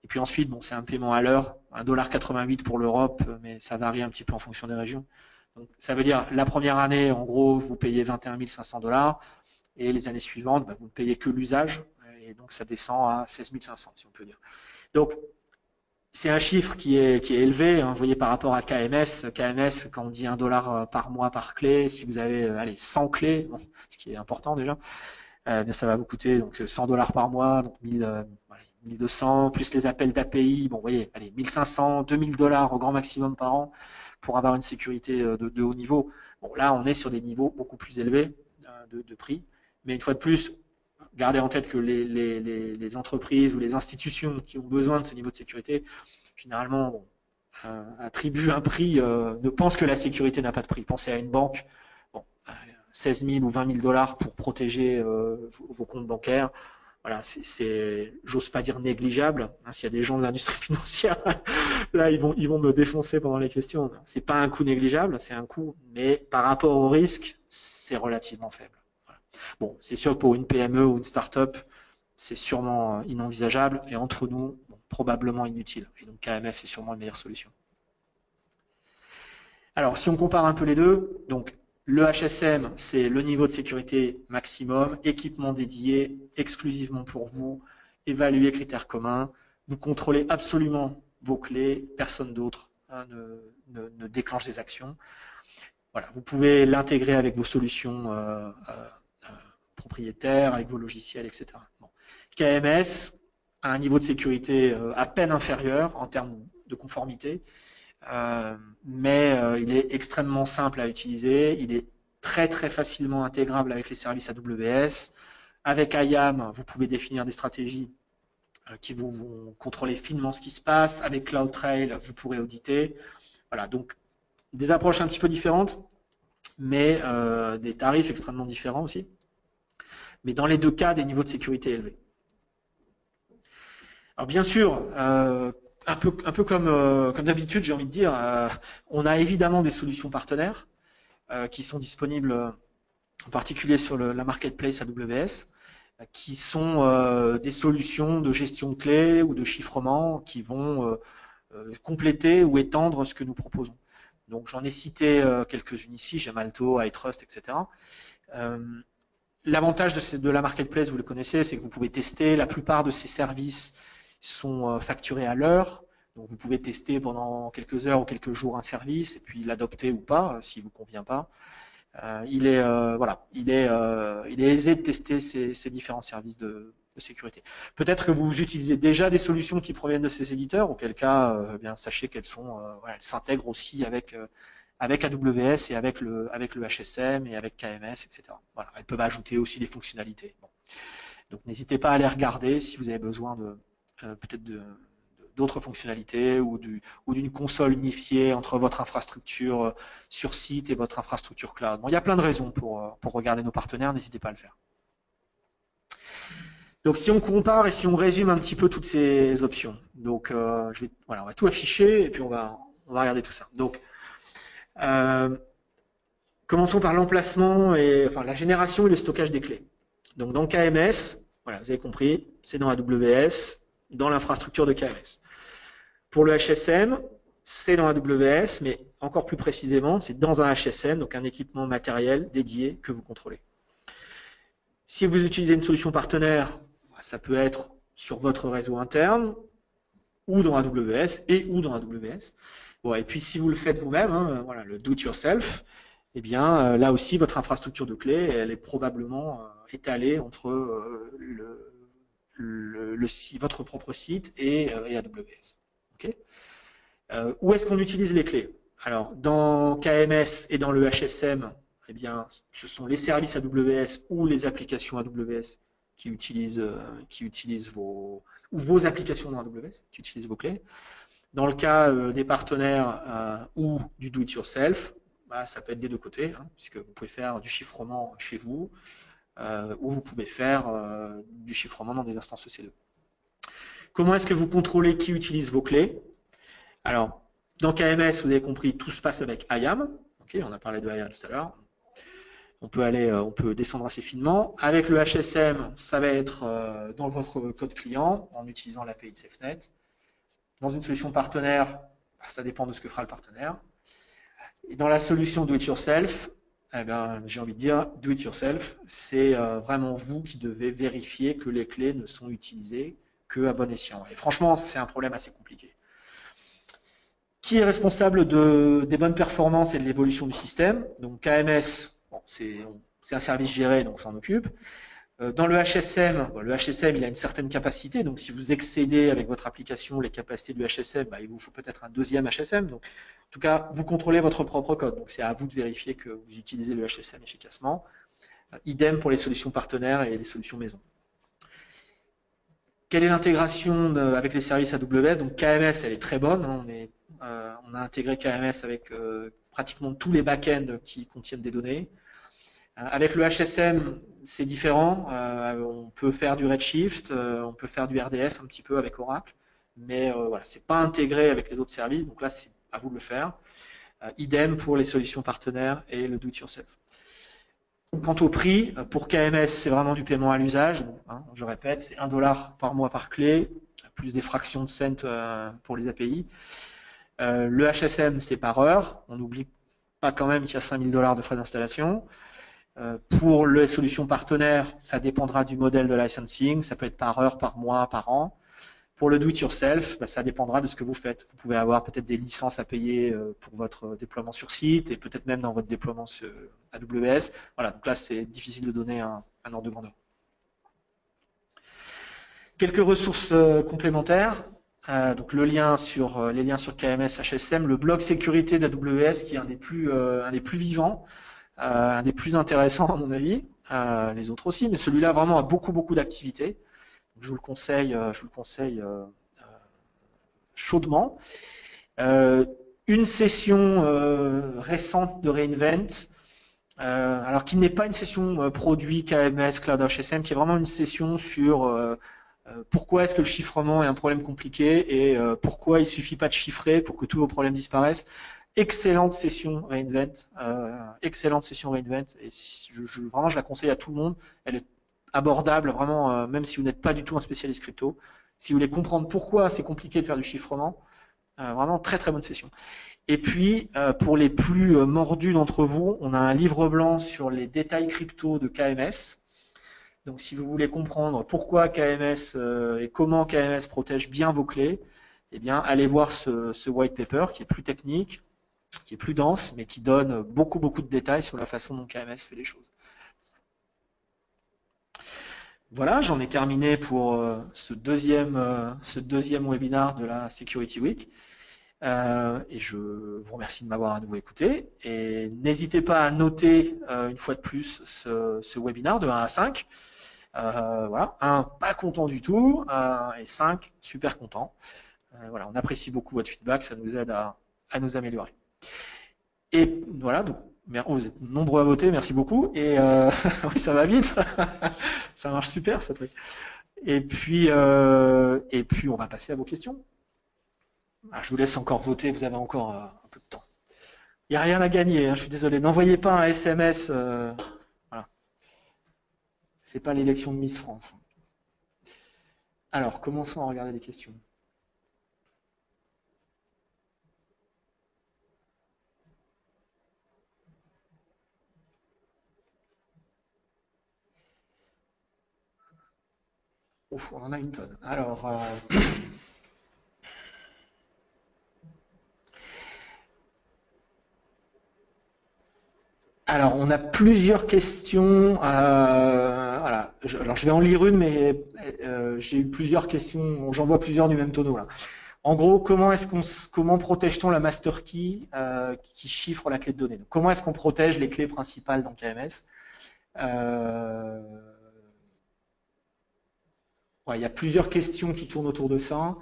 Et puis ensuite, bon, c'est un paiement à l'heure, 1,88 $ pour l'Europe, mais ça varie un petit peu en fonction des régions. Donc, ça veut dire la première année, en gros, vous payez 21 500 $, et les années suivantes, vous ne payez que l'usage, et donc ça descend à 16 500, si on peut dire. Donc, c'est un chiffre qui est élevé, hein, vous voyez, par rapport à KMS. KMS, quand on dit 1 $ par mois par clé, si vous avez 100 clés, bon, ce qui est important déjà, ça va vous coûter donc 100 $ par mois, donc 1200, plus les appels d'API, bon, vous voyez, allez, 1500, 2000 dollars au grand maximum par an pour avoir une sécurité de haut niveau. Bon, là, on est sur des niveaux beaucoup plus élevés de prix. Mais une fois de plus, gardez en tête que les entreprises ou les institutions qui ont besoin de ce niveau de sécurité, généralement, bon, attribuent un prix, ne pensent que la sécurité n'a pas de prix. Pensez à une banque, bon, 16 000 ou 20 000 dollars pour protéger vos comptes bancaires. Voilà, j'ose pas dire négligeable. Hein, s'il y a des gens de l'industrie financière, là, ils vont me défoncer pendant les questions. C'est pas un coût négligeable, c'est un coût, mais par rapport au risque, c'est relativement faible. Voilà. Bon, c'est sûr que pour une PME ou une start-up, c'est sûrement inenvisageable, et entre nous, bon, probablement inutile. Et donc KMS est sûrement une meilleure solution. Alors, si on compare un peu les deux, donc le HSM, c'est le niveau de sécurité maximum, équipement dédié exclusivement pour vous, évalué critères communs, vous contrôlez absolument vos clés, personne d'autre ne déclenche des actions. Voilà, vous pouvez l'intégrer avec vos solutions propriétaires, avec vos logiciels, etc. Bon. KMS a un niveau de sécurité à peine inférieur en termes de conformité, mais il est extrêmement simple à utiliser, il est très facilement intégrable avec les services AWS. Avec IAM, vous pouvez définir des stratégies qui vont contrôler finement ce qui se passe. Avec CloudTrail, vous pourrez auditer. Voilà, donc des approches un petit peu différentes, mais des tarifs extrêmement différents aussi. Mais dans les deux cas, des niveaux de sécurité élevés. Alors bien sûr, un peu comme d'habitude, j'ai envie de dire, on a évidemment des solutions partenaires qui sont disponibles en particulier sur la marketplace AWS, qui sont des solutions de gestion de clés ou de chiffrement qui vont compléter ou étendre ce que nous proposons. Donc j'en ai cité quelques-unes ici, Gemalto, iTrust, etc. L'avantage de la marketplace, vous le connaissez, c'est que vous pouvez tester. La plupart de ces services sont facturés à l'heure. Donc vous pouvez tester pendant quelques heures ou quelques jours un service et puis l'adopter ou pas, s'il ne vous convient pas. Il est aisé de tester ces différents services de sécurité. Peut-être que vous utilisez déjà des solutions qui proviennent de ces éditeurs, auquel cas, bien sachez qu'elles elles s'intègrent aussi avec AWS et avec le HSM et avec KMS, etc. Voilà, elles peuvent ajouter aussi des fonctionnalités. Bon. Donc n'hésitez pas à les regarder si vous avez besoin de peut-être d'autres fonctionnalités ou d'une console unifiée entre votre infrastructure sur site et votre infrastructure cloud. Bon, il y a plein de raisons pour regarder nos partenaires, n'hésitez pas à le faire. Donc si on compare et si on résume un petit peu toutes ces options, donc on va tout afficher et puis on va regarder tout ça. Donc commençons par l'emplacement et la génération et le stockage des clés. Donc dans KMS, voilà, vous avez compris, c'est dans AWS, dans l'infrastructure de KMS. Pour le HSM, c'est dans AWS, mais encore plus précisément, c'est dans un HSM, donc un équipement matériel dédié que vous contrôlez. Si vous utilisez une solution partenaire, ça peut être sur votre réseau interne, ou dans AWS, ou dans AWS. Bon, et puis si vous le faites vous-même, hein, voilà, le do-it-yourself, eh bien là aussi, votre infrastructure de clés, elle est probablement étalée entre votre propre site et AWS. Okay. Où est-ce qu'on utilise les clés? Alors, dans KMS et dans le HSM, eh bien, ce sont les services AWS ou les applications AWS qui utilisent vos applications dans AWS, qui utilisent vos clés. Dans le cas des partenaires ou du do-it-yourself, ça peut être des deux côtés, hein, puisque vous pouvez faire du chiffrement chez vous, ou vous pouvez faire du chiffrement dans des instances EC2. Comment est-ce que vous contrôlez qui utilise vos clés? Alors, dans KMS, vous avez compris, tout se passe avec IAM. Okay, on a parlé de IAM tout à l'heure. On peut descendre assez finement. Avec le HSM, ça va être dans votre code client, en utilisant l'API de SafeNet. Dans une solution partenaire, ça dépend de ce que fera le partenaire. Et dans la solution Do-it-yourself, eh ben, j'ai envie de dire, Do-it-yourself, c'est vraiment vous qui devez vérifier que les clés ne sont utilisées qu'à bon escient. Et franchement, c'est un problème assez compliqué. Qui est responsable des bonnes performances et de l'évolution du système? Donc KMS, bon, c'est un service géré, donc on s'en occupe. Dans le HSM, bon, le HSM il a une certaine capacité, donc si vous excédez avec votre application les capacités du HSM, bah, il vous faut peut-être un deuxième HSM. Donc, en tout cas, vous contrôlez votre propre code, donc c'est à vous de vérifier que vous utilisez le HSM efficacement. Idem pour les solutions partenaires et les solutions maison. Quelle est l'intégration avec les services AWS? Donc KMS, elle est très bonne. On a intégré KMS avec pratiquement tous les back-ends qui contiennent des données. Avec le HSM, c'est différent. On peut faire du Redshift, on peut faire du RDS un petit peu avec Oracle, mais voilà, c'est pas intégré avec les autres services. Donc là, c'est à vous de le faire. Idem pour les solutions partenaires et le do-it-yourself. Quant au prix, pour KMS, c'est vraiment du paiement à l'usage. Hein, je répète, c'est $1 par mois par clé, plus des fractions de cents pour les API. Le HSM, c'est par heure. On n'oublie pas quand même qu'il y a $5000 de frais d'installation. Pour les solutions partenaires, ça dépendra du modèle de licensing. Ça peut être par heure, par mois, par an. Pour le do-it-yourself, ça dépendra de ce que vous faites. Vous pouvez avoir peut-être des licences à payer pour votre déploiement sur site et peut-être même dans votre déploiement sur AWS. Voilà, donc là, c'est difficile de donner un ordre de grandeur. Quelques ressources complémentaires. Donc les liens sur KMS, HSM, le blog sécurité d'AWS qui est un des plus vivants, un des plus intéressants à mon avis. Les autres aussi, mais celui-là vraiment a beaucoup d'activités. Je vous le conseille chaudement. Une session récente de reInvent, alors qui n'est pas une session produit KMS, Cloud HSM, qui est vraiment une session sur pourquoi est-ce que le chiffrement est un problème compliqué et pourquoi il ne suffit pas de chiffrer pour que tous vos problèmes disparaissent. Excellente session reInvent, et vraiment je la conseille à tout le monde. Elle est abordable, vraiment, même si vous n'êtes pas du tout un spécialiste crypto. Si vous voulez comprendre pourquoi c'est compliqué de faire du chiffrement, vraiment très bonne session. Et puis, pour les plus mordus d'entre vous, on a un livre blanc sur les détails crypto de KMS. Donc, si vous voulez comprendre pourquoi KMS et comment KMS protège bien vos clés, eh bien, allez voir ce white paper qui est plus technique, qui est plus dense, mais qui donne beaucoup de détails sur la façon dont KMS fait les choses. Voilà, j'en ai terminé pour ce deuxième webinaire de la Security Week. Et je vous remercie de m'avoir à nouveau écouté. Et n'hésitez pas à noter une fois de plus ce webinaire de 1 à 5. Voilà, 1 pas content du tout, et 5 super content. Voilà, on apprécie beaucoup votre feedback, ça nous aide à nous améliorer. Et voilà, donc vous êtes nombreux à voter, merci beaucoup. Et oui, ça va vite, ça marche super ce truc. Et puis on va passer à vos questions. Je vous laisse encore voter, vous avez encore un peu de temps. Il n'y a rien à gagner, hein, je suis désolé. N'envoyez pas un SMS. Voilà. C'est pas l'élection de Miss France. Alors, commençons à regarder les questions. Ouf, on en a une tonne. Alors, on a plusieurs questions. Voilà. Alors, je vais en lire une, mais j'ai eu plusieurs questions. J'en vois plusieurs du même tonneau là. En gros, comment protège-t-on la master key qui chiffre la clé de données? Donc, comment est-ce qu'on protège les clés principales dans KMS? Ouais, il y a plusieurs questions qui tournent autour de ça.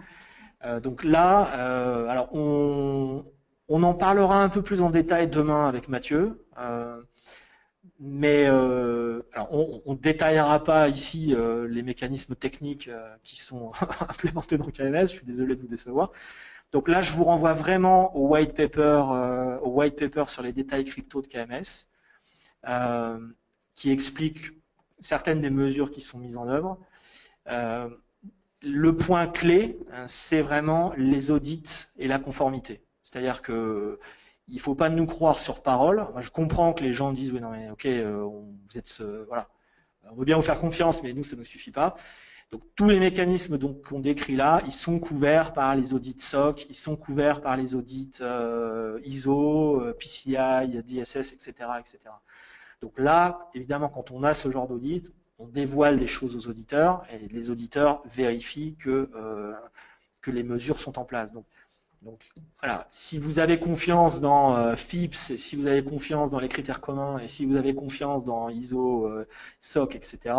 Donc là, alors on en parlera un peu plus en détail demain avec Mathieu. Mais alors on ne détaillera pas ici les mécanismes techniques qui sont implémentés dans KMS, je suis désolé de vous décevoir. Donc là, je vous renvoie vraiment au white paper sur les détails crypto de KMS, qui explique certaines des mesures qui sont mises en œuvre. Le point clé, c'est vraiment les audits et la conformité. C'est-à-dire que il ne faut pas nous croire sur parole. Moi, je comprends que les gens disent oui, non, mais ok, vous êtes, voilà, on veut bien vous faire confiance, mais nous, ça ne nous suffit pas. Donc, tous les mécanismes qu'on décrit là, ils sont couverts par les audits SOC, ils sont couverts par les audits ISO, PCI, DSS, etc., etc. Donc là, évidemment, quand on a ce genre d'audit, on dévoile des choses aux auditeurs et les auditeurs vérifient que les mesures sont en place. Donc voilà, si vous avez confiance dans FIPS, si vous avez confiance dans les critères communs et si vous avez confiance dans ISO, SOC, etc.,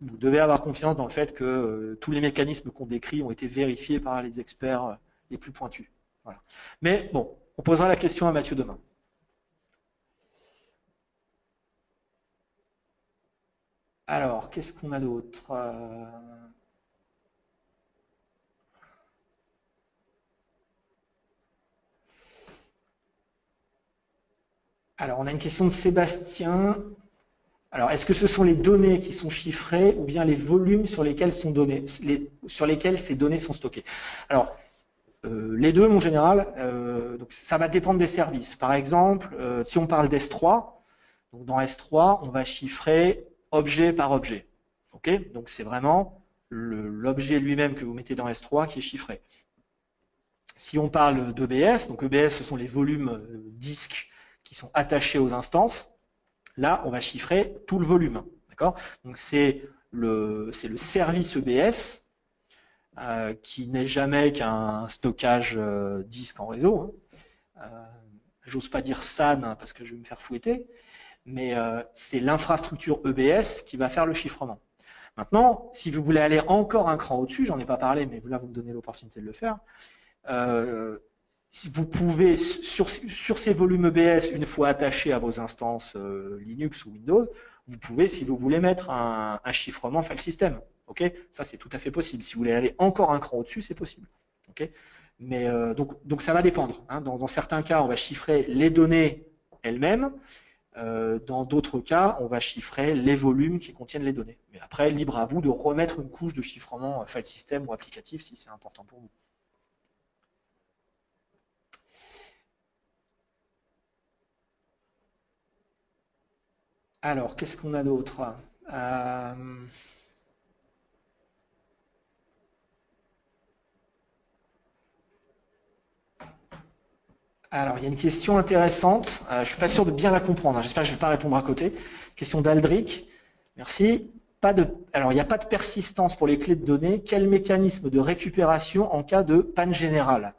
vous devez avoir confiance dans le fait que tous les mécanismes qu'on décrit ont été vérifiés par les experts les plus pointus. Voilà. Mais bon, on posera la question à Mathieu demain. Alors, qu'est-ce qu'on a d'autre? Alors, on a une question de Sébastien. Alors, est-ce que ce sont les données qui sont chiffrées ou bien les volumes sur lesquels ces données sont stockées? Alors, les deux, mon général, donc ça va dépendre des services. Par exemple, si on parle d'S3, donc dans S3, on va chiffrer objet par objet. Okay, donc c'est vraiment l'objet lui-même que vous mettez dans S3 qui est chiffré. Si on parle d'EBS, donc EBS, ce sont les volumes disques qui sont attachés aux instances. Là, on va chiffrer tout le volume. D'accord? Donc c'est le service EBS qui n'est jamais qu'un stockage disque en réseau. J'ose pas dire SAN parce que je vais me faire fouetter, mais c'est l'infrastructure EBS qui va faire le chiffrement. Maintenant, si vous voulez aller encore un cran au-dessus, j'en ai pas parlé, mais là vous me donnez l'opportunité de le faire. Si vous pouvez, sur ces volumes EBS, une fois attachés à vos instances Linux ou Windows, vous pouvez, si vous voulez, mettre un chiffrement file system. Okay, ça, c'est tout à fait possible. Si vous voulez aller encore un cran au-dessus, c'est possible. Okay, mais donc, ça va dépendre. Hein. Dans certains cas, on va chiffrer les données elles-mêmes. Dans d'autres cas, on va chiffrer les volumes qui contiennent les données. Mais après, libre à vous de remettre une couche de chiffrement file system ou applicatif si c'est important pour vous. Alors, qu'est-ce qu'on a d'autre? Alors, il y a une question intéressante. Je ne suis pas sûr de bien la comprendre. Hein. J'espère que je ne vais pas répondre à côté. Question d'Aldric. Merci. Alors, il n'y a pas de persistance pour les clés de données. Quel mécanisme de récupération en cas de panne générale?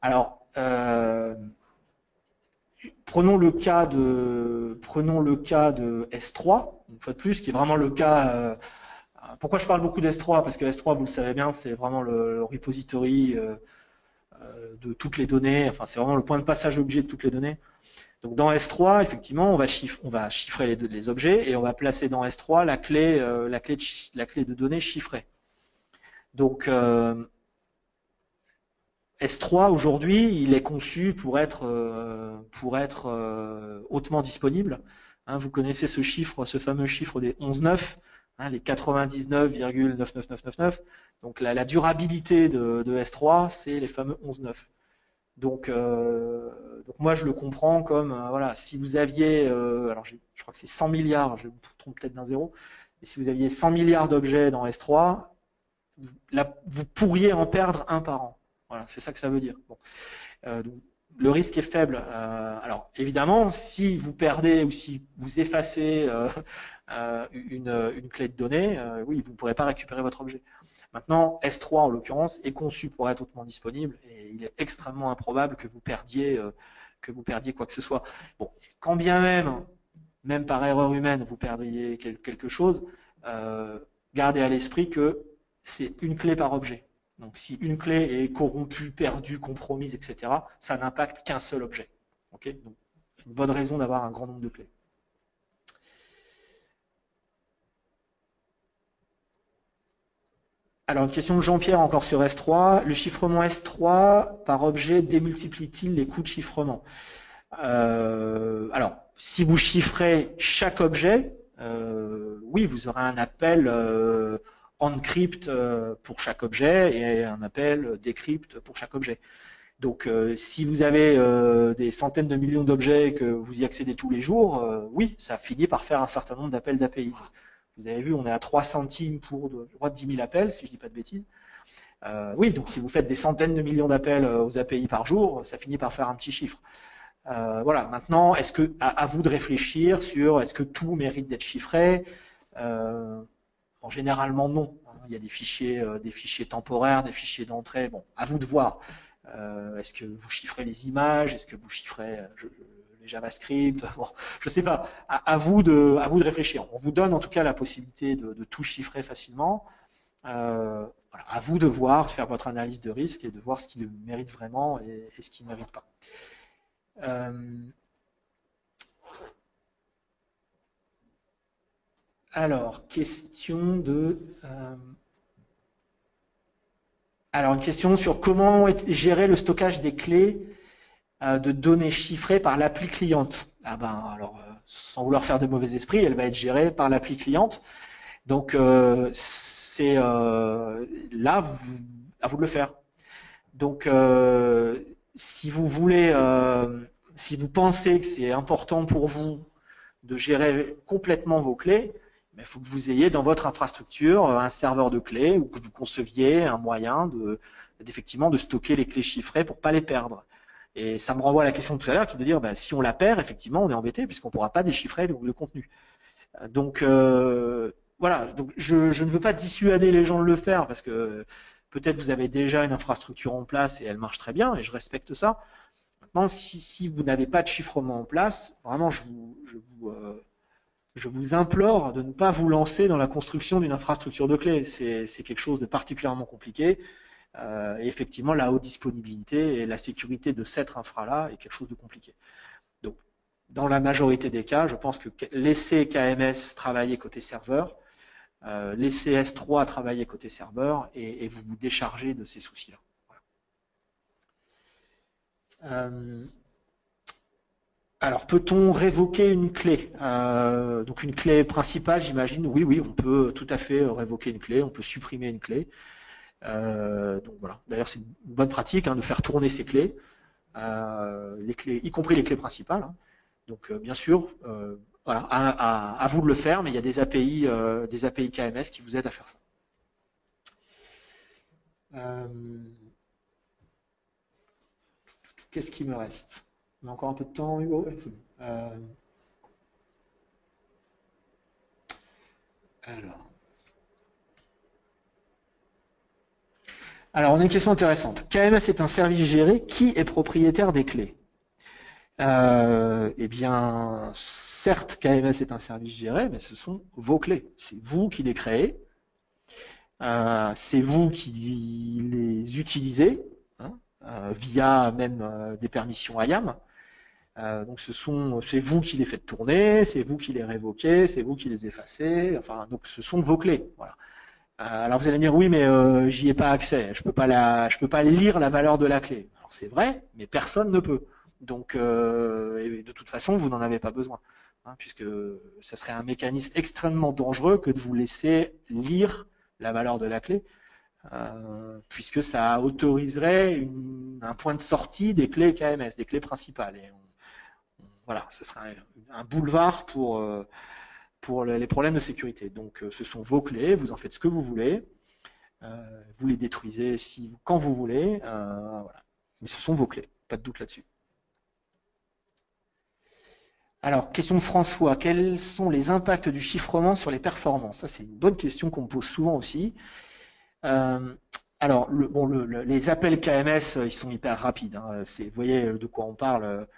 Alors, prenons le cas de S3, une fois de plus, qui est vraiment le cas. Pourquoi je parle beaucoup d'S3? Parce que S3, vous le savez bien, c'est vraiment le repository de toutes les données. Enfin, c'est vraiment le point de passage objet de toutes les données. Donc dans S3, effectivement, on va chiffrer les objets et on va placer dans S3 la clé de données chiffrée. Donc S3 aujourd'hui, il est conçu pour être hautement disponible. Hein, vous connaissez ce chiffre, ce fameux chiffre des 11,9, hein, les 99,99999. Donc la durabilité de S3, c'est les fameux 11,9. Donc moi je le comprends comme voilà, si vous aviez, alors je crois que c'est 100 milliards, je me trompe peut-être d'un zéro, mais si vous aviez 100 milliards d'objets dans S3, vous pourriez en perdre un par an. Voilà, c'est ça que ça veut dire. Bon. Donc, le risque est faible. Alors, évidemment, si vous perdez ou si vous effacez une clé de données, oui, vous ne pourrez pas récupérer votre objet. Maintenant, S3, en l'occurrence, est conçu pour être hautement disponible et il est extrêmement improbable que vous perdiez quoi que ce soit. Bon, quand bien même par erreur humaine, vous perdriez quelque chose, gardez à l'esprit que c'est une clé par objet. Donc si une clé est corrompue, perdue, compromise, etc., ça n'impacte qu'un seul objet. Okay, donc, une bonne raison d'avoir un grand nombre de clés. Alors, une question de Jean-Pierre encore sur S3. Le chiffrement S3 par objet démultiplie-t-il les coûts de chiffrement? Alors, si vous chiffrez chaque objet, oui, vous aurez un appel encrypt pour chaque objet et un appel decrypt pour chaque objet. Donc, si vous avez des centaines de millions d'objets et que vous y accédez tous les jours, oui, ça finit par faire un certain nombre d'appels d'API. Vous avez vu, on est à 3 centimes pour 10 000 appels, si je ne dis pas de bêtises. Oui, donc si vous faites des centaines de millions d'appels aux API par jour, ça finit par faire un petit chiffre. Voilà. Maintenant, est-ce que à vous de réfléchir sur est-ce que tout mérite d'être chiffré? Généralement, non. Il y a des fichiers temporaires, des fichiers d'entrée. Bon, à vous de voir. Est-ce que vous chiffrez les images? Est-ce que vous chiffrez les JavaScript? Bon, je sais pas. À vous de réfléchir. On vous donne en tout cas la possibilité de tout chiffrer facilement. Voilà, à vous de voir, de faire votre analyse de risque et de voir ce qui le mérite vraiment et ce qui ne mérite pas. Alors, alors, une question sur comment gérer le stockage des clés de données chiffrées par l'appli cliente. Ah ben, alors, sans vouloir faire de mauvais esprit, elle va être gérée par l'appli cliente. Donc, c'est là, à vous de le faire. Donc, si vous voulez, si vous pensez que c'est important pour vous de gérer complètement vos clés, il faut que vous ayez dans votre infrastructure un serveur de clés ou que vous conceviez un moyen d'effectivement de stocker les clés chiffrées pour ne pas les perdre. Et ça me renvoie à la question de tout à l'heure qui est de dire si on la perd, effectivement, on est embêté puisqu'on ne pourra pas déchiffrer le contenu. Donc, voilà, donc je ne veux pas dissuader les gens de le faire parce que peut-être vous avez déjà une infrastructure en place et elle marche très bien et je respecte ça. Maintenant, si vous n'avez pas de chiffrement en place, vraiment, je vous implore de ne pas vous lancer dans la construction d'une infrastructure de clés. C'est quelque chose de particulièrement compliqué. Et effectivement, la haute disponibilité et la sécurité de cette infra-là est quelque chose de compliqué. Donc, dans la majorité des cas, je pense que laissez KMS travailler côté serveur, laissez S3 travailler côté serveur et vous vous déchargez de ces soucis-là. Voilà. Alors, peut-on révoquer une clé? Donc, une clé principale, j'imagine. Oui, oui, on peut tout à fait révoquer une clé. On peut supprimer une clé. Donc voilà. D'ailleurs, c'est une bonne pratique de faire tourner ces clés, les clés, y compris les clés principales. Donc, bien sûr, voilà, à vous de le faire, mais il y a des API KMS qui vous aident à faire ça. Qu'est-ce qui me reste? On a encore un peu de temps, Hugo? Ouais, c'est bon. Alors, on a une question intéressante. KMS est un service géré. Qui est propriétaire des clés? Eh bien, certes, KMS est un service géré, mais ce sont vos clés. C'est vous qui les créez. C'est vous qui les utilisez via même des permissions IAM. Donc c'est vous qui les faites tourner, c'est vous qui les révoquez, c'est vous qui les effacez. Enfin, donc ce sont vos clés. Voilà. Alors vous allez me dire oui, mais j'y ai pas accès. Je peux pas lire la valeur de la clé. Alors c'est vrai, mais personne ne peut. Donc et de toute façon, vous n'en avez pas besoin, puisque ça serait un mécanisme extrêmement dangereux que de vous laisser lire la valeur de la clé, puisque ça autoriserait un point de sortie des clés KMS, des clés principales. Et voilà, ce serait un boulevard pour les problèmes de sécurité. Donc ce sont vos clés, vous en faites ce que vous voulez, vous les détruisez quand vous voulez, voilà. Mais ce sont vos clés, pas de doute là-dessus. Alors, question de François, quels sont les impacts du chiffrement sur les performances? Ça, c'est une bonne question qu'on me pose souvent aussi. Alors, les appels KMS, ils sont hyper rapides. Vous voyez de quoi on parle.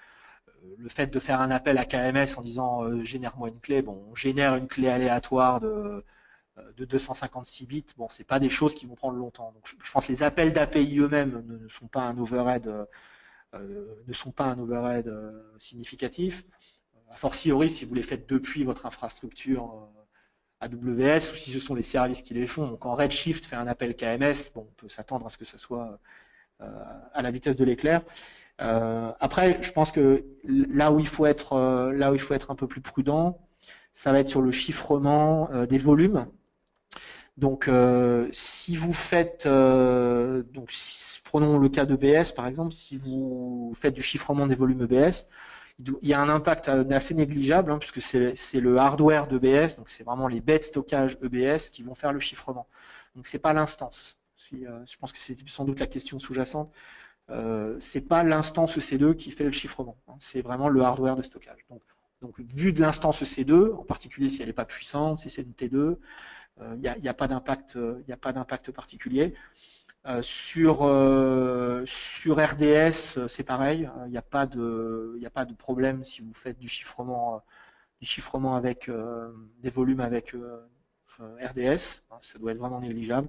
Le fait de faire un appel à KMS en disant génère-moi une clé, bon, on génère une clé aléatoire de 256 bits. Bon, c'est pas des choses qui vont prendre longtemps. Donc, je pense que les appels d'API eux-mêmes ne sont pas un overhead, significatif. A fortiori, si vous les faites depuis votre infrastructure AWS ou si ce sont les services qui les font. Donc, quand Redshift fait un appel KMS, bon, on peut s'attendre à ce que ça soit à la vitesse de l'éclair. Après, je pense que là où il faut être un peu plus prudent, ça va être sur le chiffrement des volumes. Donc, si vous faites, prenons le cas d'EBS par exemple, si vous faites du chiffrement des volumes EBS, il y a un impact assez négligeable, puisque c'est le hardware d'EBS, donc c'est vraiment les bits de stockage EBS qui vont faire le chiffrement. Donc c'est pas l'instance. Je pense que c'est sans doute la question sous-jacente. C'est pas l'instance EC2 qui fait le chiffrement. C'est vraiment le hardware de stockage. Donc Donc, vu de l'instance EC2, en particulier si elle n'est pas puissante, si c'est une T2, il n'y a pas d'impact particulier. Sur RDS, c'est pareil, il n'y a pas de problème si vous faites du chiffrement avec des volumes avec RDS, ça doit être vraiment négligeable.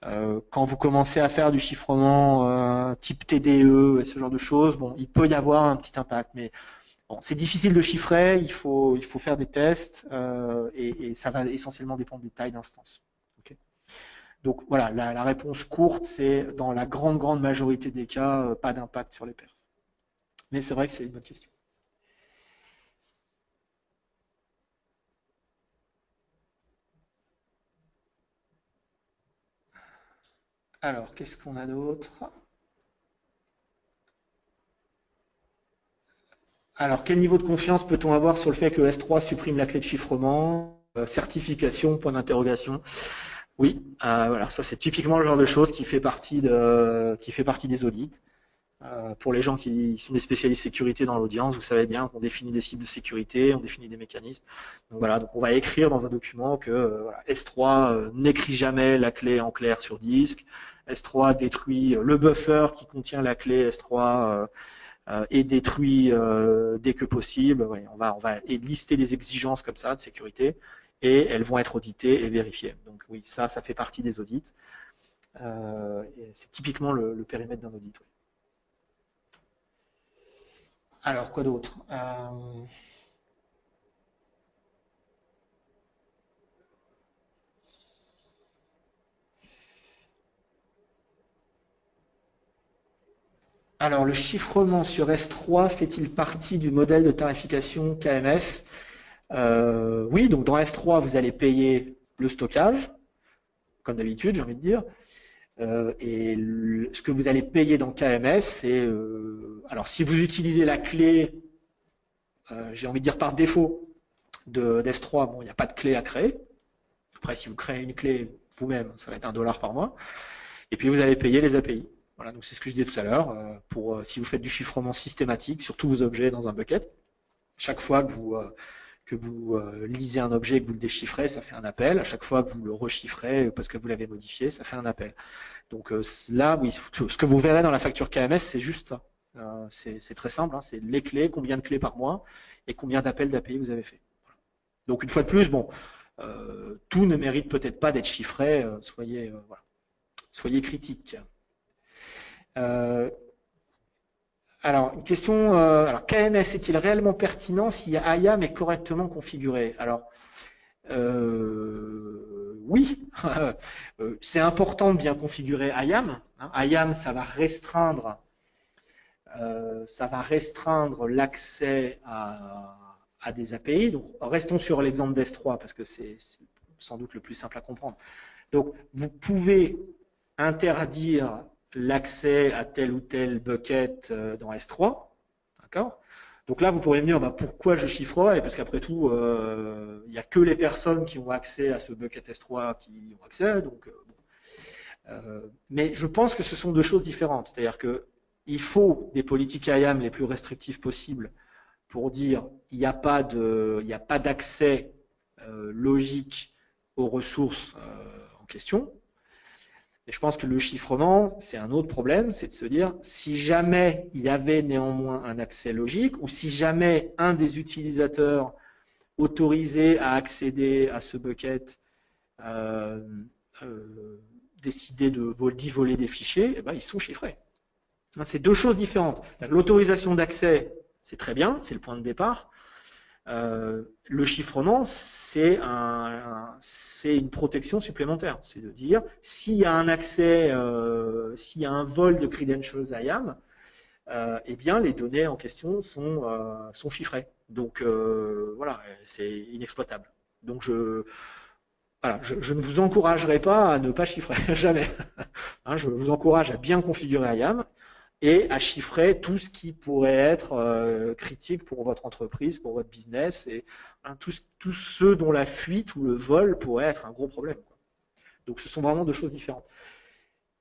Quand vous commencez à faire du chiffrement type TDE et ce genre de choses, bon, il peut y avoir un petit impact, mais bon, c'est difficile de chiffrer, il faut faire des tests et ça va essentiellement dépendre des tailles d'instances. Okay. Donc voilà, la réponse courte, c'est dans la grande majorité des cas, pas d'impact sur les perfs. Mais c'est vrai que c'est une bonne question. Alors, qu'est-ce qu'on a d'autre? Alors, quel niveau de confiance peut-on avoir sur le fait que S3 supprime la clé de chiffrement? Certification, point d'interrogation. Oui, voilà, ça c'est typiquement le genre de choses qui fait partie des audits. Pour les gens qui sont des spécialistes sécurité dans l'audience, vous savez bien qu'on définit des cibles de sécurité, on définit des mécanismes. Donc voilà, donc on va écrire dans un document que voilà, S3 n'écrit jamais la clé en clair sur disque. S3 détruit le buffer qui contient la clé S3 est détruit dès que possible. Ouais, on va lister des exigences comme ça de sécurité et elles vont être auditées et vérifiées. Donc oui, ça fait partie des audits. C'est typiquement le périmètre d'un audit. Oui. Alors, quoi d'autre Alors, le chiffrement sur S3 fait-il partie du modèle de tarification KMS? Oui, donc dans S3, vous allez payer le stockage, comme d'habitude, j'ai envie de dire. Et ce que vous allez payer dans KMS, c'est... alors, si vous utilisez la clé, j'ai envie de dire par défaut, d'S3, bon, il n'y a pas de clé à créer. Après, si vous créez une clé vous-même, ça va être $1 par mois. Et puis, vous allez payer les API. Voilà, donc c'est ce que je disais tout à l'heure. Si vous faites du chiffrement systématique sur tous vos objets dans un bucket, chaque fois que vous lisez un objet et que vous le déchiffrez, ça fait un appel. À chaque fois que vous le rechiffrez parce que vous l'avez modifié, ça fait un appel. Donc là, oui, ce que vous verrez dans la facture KMS, c'est juste ça. C'est très simple, hein, c'est les clés, combien de clés par mois et combien d'appels d'API vous avez fait. Voilà. Donc une fois de plus, bon, tout ne mérite peut-être pas d'être chiffré, soyez critiques. Alors, une question, alors KMS est-il réellement pertinent si IAM est correctement configuré? Alors, oui, c'est important de bien configurer IAM. IAM, ça va restreindre l'accès à des API. Donc, restons sur l'exemple d'S3 parce que c'est sans doute le plus simple à comprendre. Donc, vous pouvez interdire l'accès à tel ou tel bucket dans S3, d'accord? Donc là, vous pourriez me dire, bah, pourquoi je chiffrerais? Parce qu'après tout, il n'y a que les personnes qui ont accès à ce bucket S3 qui ont accès. Donc, mais je pense que ce sont deux choses différentes. C'est-à-dire qu'il faut des politiques IAM les plus restrictives possibles pour dire il n'y a pas d'accès logique aux ressources en question. Et je pense que le chiffrement, c'est un autre problème, c'est de se dire, si jamais il y avait néanmoins un accès logique, ou si jamais un des utilisateurs autorisés à accéder à ce bucket décidait d'y voler des fichiers, eh ben, ils sont chiffrés. C'est deux choses différentes. L'autorisation d'accès, c'est très bien, c'est le point de départ. Le chiffrement, c'est une protection supplémentaire. C'est de dire, s'il y a un accès, s'il y a un vol de credentials IAM, eh bien, les données en question sont chiffrées. Donc, voilà, c'est inexploitable. Donc, je ne vous encouragerai pas à ne pas chiffrer, jamais. Je vous encourage à bien configurer IAM et à chiffrer tout ce qui pourrait être critique pour votre entreprise, pour votre business, et tous ceux dont la fuite ou le vol pourrait être un gros problème. Donc ce sont vraiment deux choses différentes.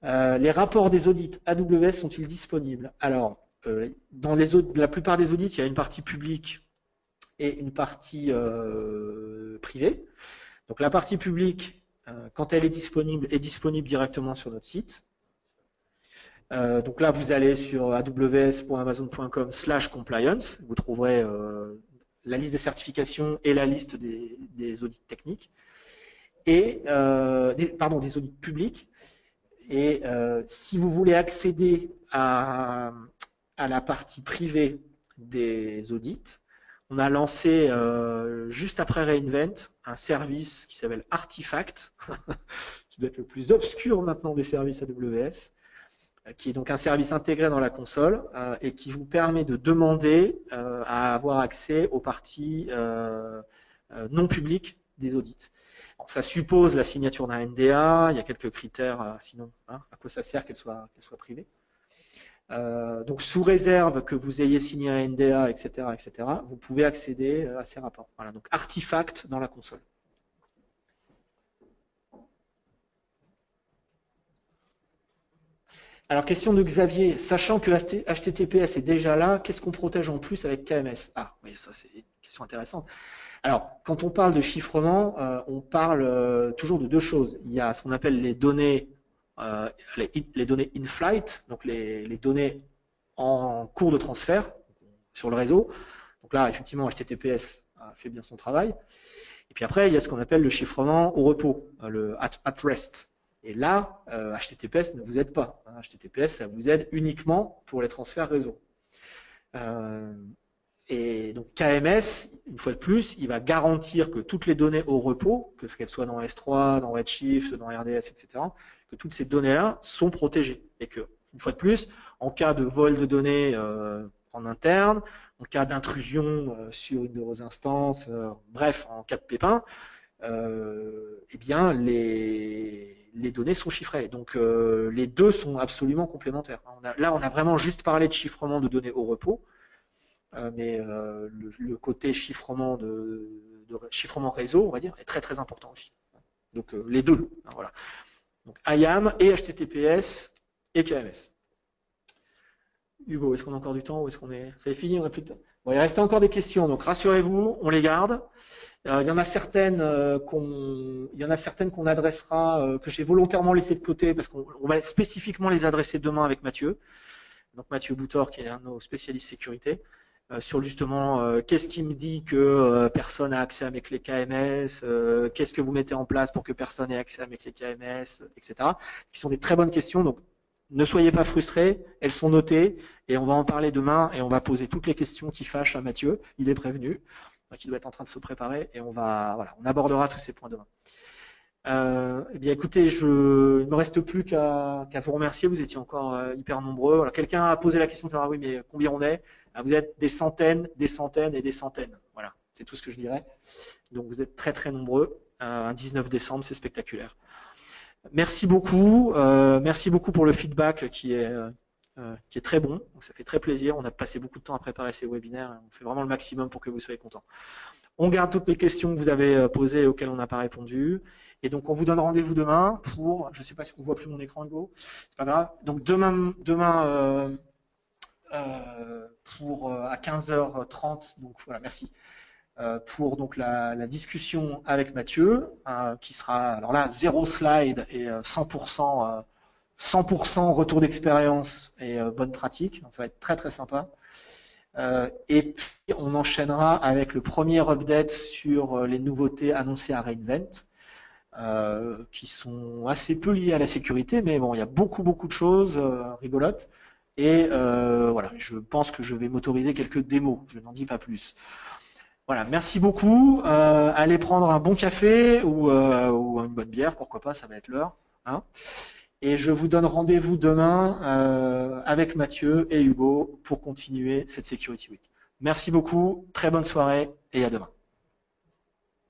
Les rapports des audits AWS sont-ils disponibles? Alors, dans la plupart des audits, il y a une partie publique et une partie privée. Donc la partie publique, quand elle est disponible directement sur notre site. Donc là, vous allez sur aws.amazon.com/compliance. Vous trouverez la liste des certifications et la liste des audits techniques, et des audits publics. Et si vous voulez accéder à la partie privée des audits, on a lancé juste après re:Invent un service qui s'appelle Artifact, qui doit être le plus obscur maintenant des services AWS, qui est donc un service intégré dans la console et qui vous permet de demander à avoir accès aux parties non publiques des audits. Alors, ça suppose la signature d'un NDA, il y a quelques critères, sinon, à quoi ça sert qu'elle soit privée. Donc sous réserve que vous ayez signé un NDA, etc., vous pouvez accéder à ces rapports. Voilà, donc Artifact dans la console. Alors, question de Xavier, sachant que HTTPS est déjà là, qu'est-ce qu'on protège en plus avec KMS? Ah, oui, ça c'est une question intéressante. Alors, quand on parle de chiffrement, on parle toujours de deux choses. Il y a ce qu'on appelle les données in flight, donc les données en cours de transfert sur le réseau. Donc là, effectivement, HTTPS fait bien son travail. Et puis après, il y a ce qu'on appelle le chiffrement au repos, le at rest. Et là, HTTPS ne vous aide pas. HTTPS, ça vous aide uniquement pour les transferts réseau. Et donc KMS, une fois de plus, il va garantir que toutes les données au repos, qu'elles soient dans S3, dans Redshift, dans RDS, etc., que toutes ces données-là sont protégées. Et que, une fois de plus, en cas de vol de données en interne, en cas d'intrusion sur une de vos instances, bref, en cas de pépin, eh bien, les données sont chiffrées. Donc, les deux sont absolument complémentaires. Là, on a vraiment juste parlé de chiffrement de données au repos, mais le côté chiffrement chiffrement réseau, on va dire, est très très important aussi. Donc, les deux. Voilà. Donc, IAM et HTTPS et KMS. Hugo, est-ce qu'on a encore du temps ou est-ce qu'on est... Ça est fini, on n'a plus de temps. Bon, il reste encore des questions, donc rassurez-vous, on les garde. Il y en a certaines qu'on adressera, que j'ai volontairement laissé de côté parce qu'on va spécifiquement les adresser demain avec Mathieu. Donc Mathieu Boutor, qui est un de nos spécialistes sécurité, sur justement qu'est-ce qui me dit que personne n'a accès à mes clés KMS, qu'est-ce que vous mettez en place pour que personne ait accès à mes clés KMS, etc. Qui sont des très bonnes questions. Donc ne soyez pas frustrés, elles sont notées et on va en parler demain et on va poser toutes les questions qui fâchent à Mathieu. Il est prévenu. Donc, il doit être en train de se préparer et on abordera tous ces points demain. Eh bien, écoutez, il ne me reste plus qu'à vous remercier. Vous étiez encore hyper nombreux. Voilà, quelqu'un a posé la question de savoir, oui, mais combien on est? Vous êtes des centaines et des centaines. Voilà, c'est tout ce que je dirais. Donc, vous êtes très, très nombreux. Un 19 décembre, c'est spectaculaire. Merci beaucoup. Merci beaucoup pour le feedback qui est très bon. Donc, ça fait très plaisir. On a passé beaucoup de temps à préparer ces webinaires. On fait vraiment le maximum pour que vous soyez contents. On garde toutes les questions que vous avez posées et auxquelles on n'a pas répondu. Et donc, on vous donne rendez-vous demain pour... Je ne sais pas si on ne voit plus mon écran, Hugo. C'est pas grave. Donc, demain à 15h30. Donc, voilà, merci. Pour donc la discussion avec Mathieu, qui sera, alors là, 0 slide et 100% retour d'expérience et bonne pratique. Donc, ça va être très, très sympa. Et puis, on enchaînera avec le premier update sur les nouveautés annoncées à re:Invent, qui sont assez peu liées à la sécurité, mais bon, il y a beaucoup de choses rigolotes. Et voilà, je pense que je vais m'autoriser quelques démos, je n'en dis pas plus. Voilà, merci beaucoup. Allez prendre un bon café ou une bonne bière, pourquoi pas, ça va être l'heure. Hein. Et je vous donne rendez-vous demain avec Mathieu et Hugo pour continuer cette Security Week. Merci beaucoup, très bonne soirée et à demain.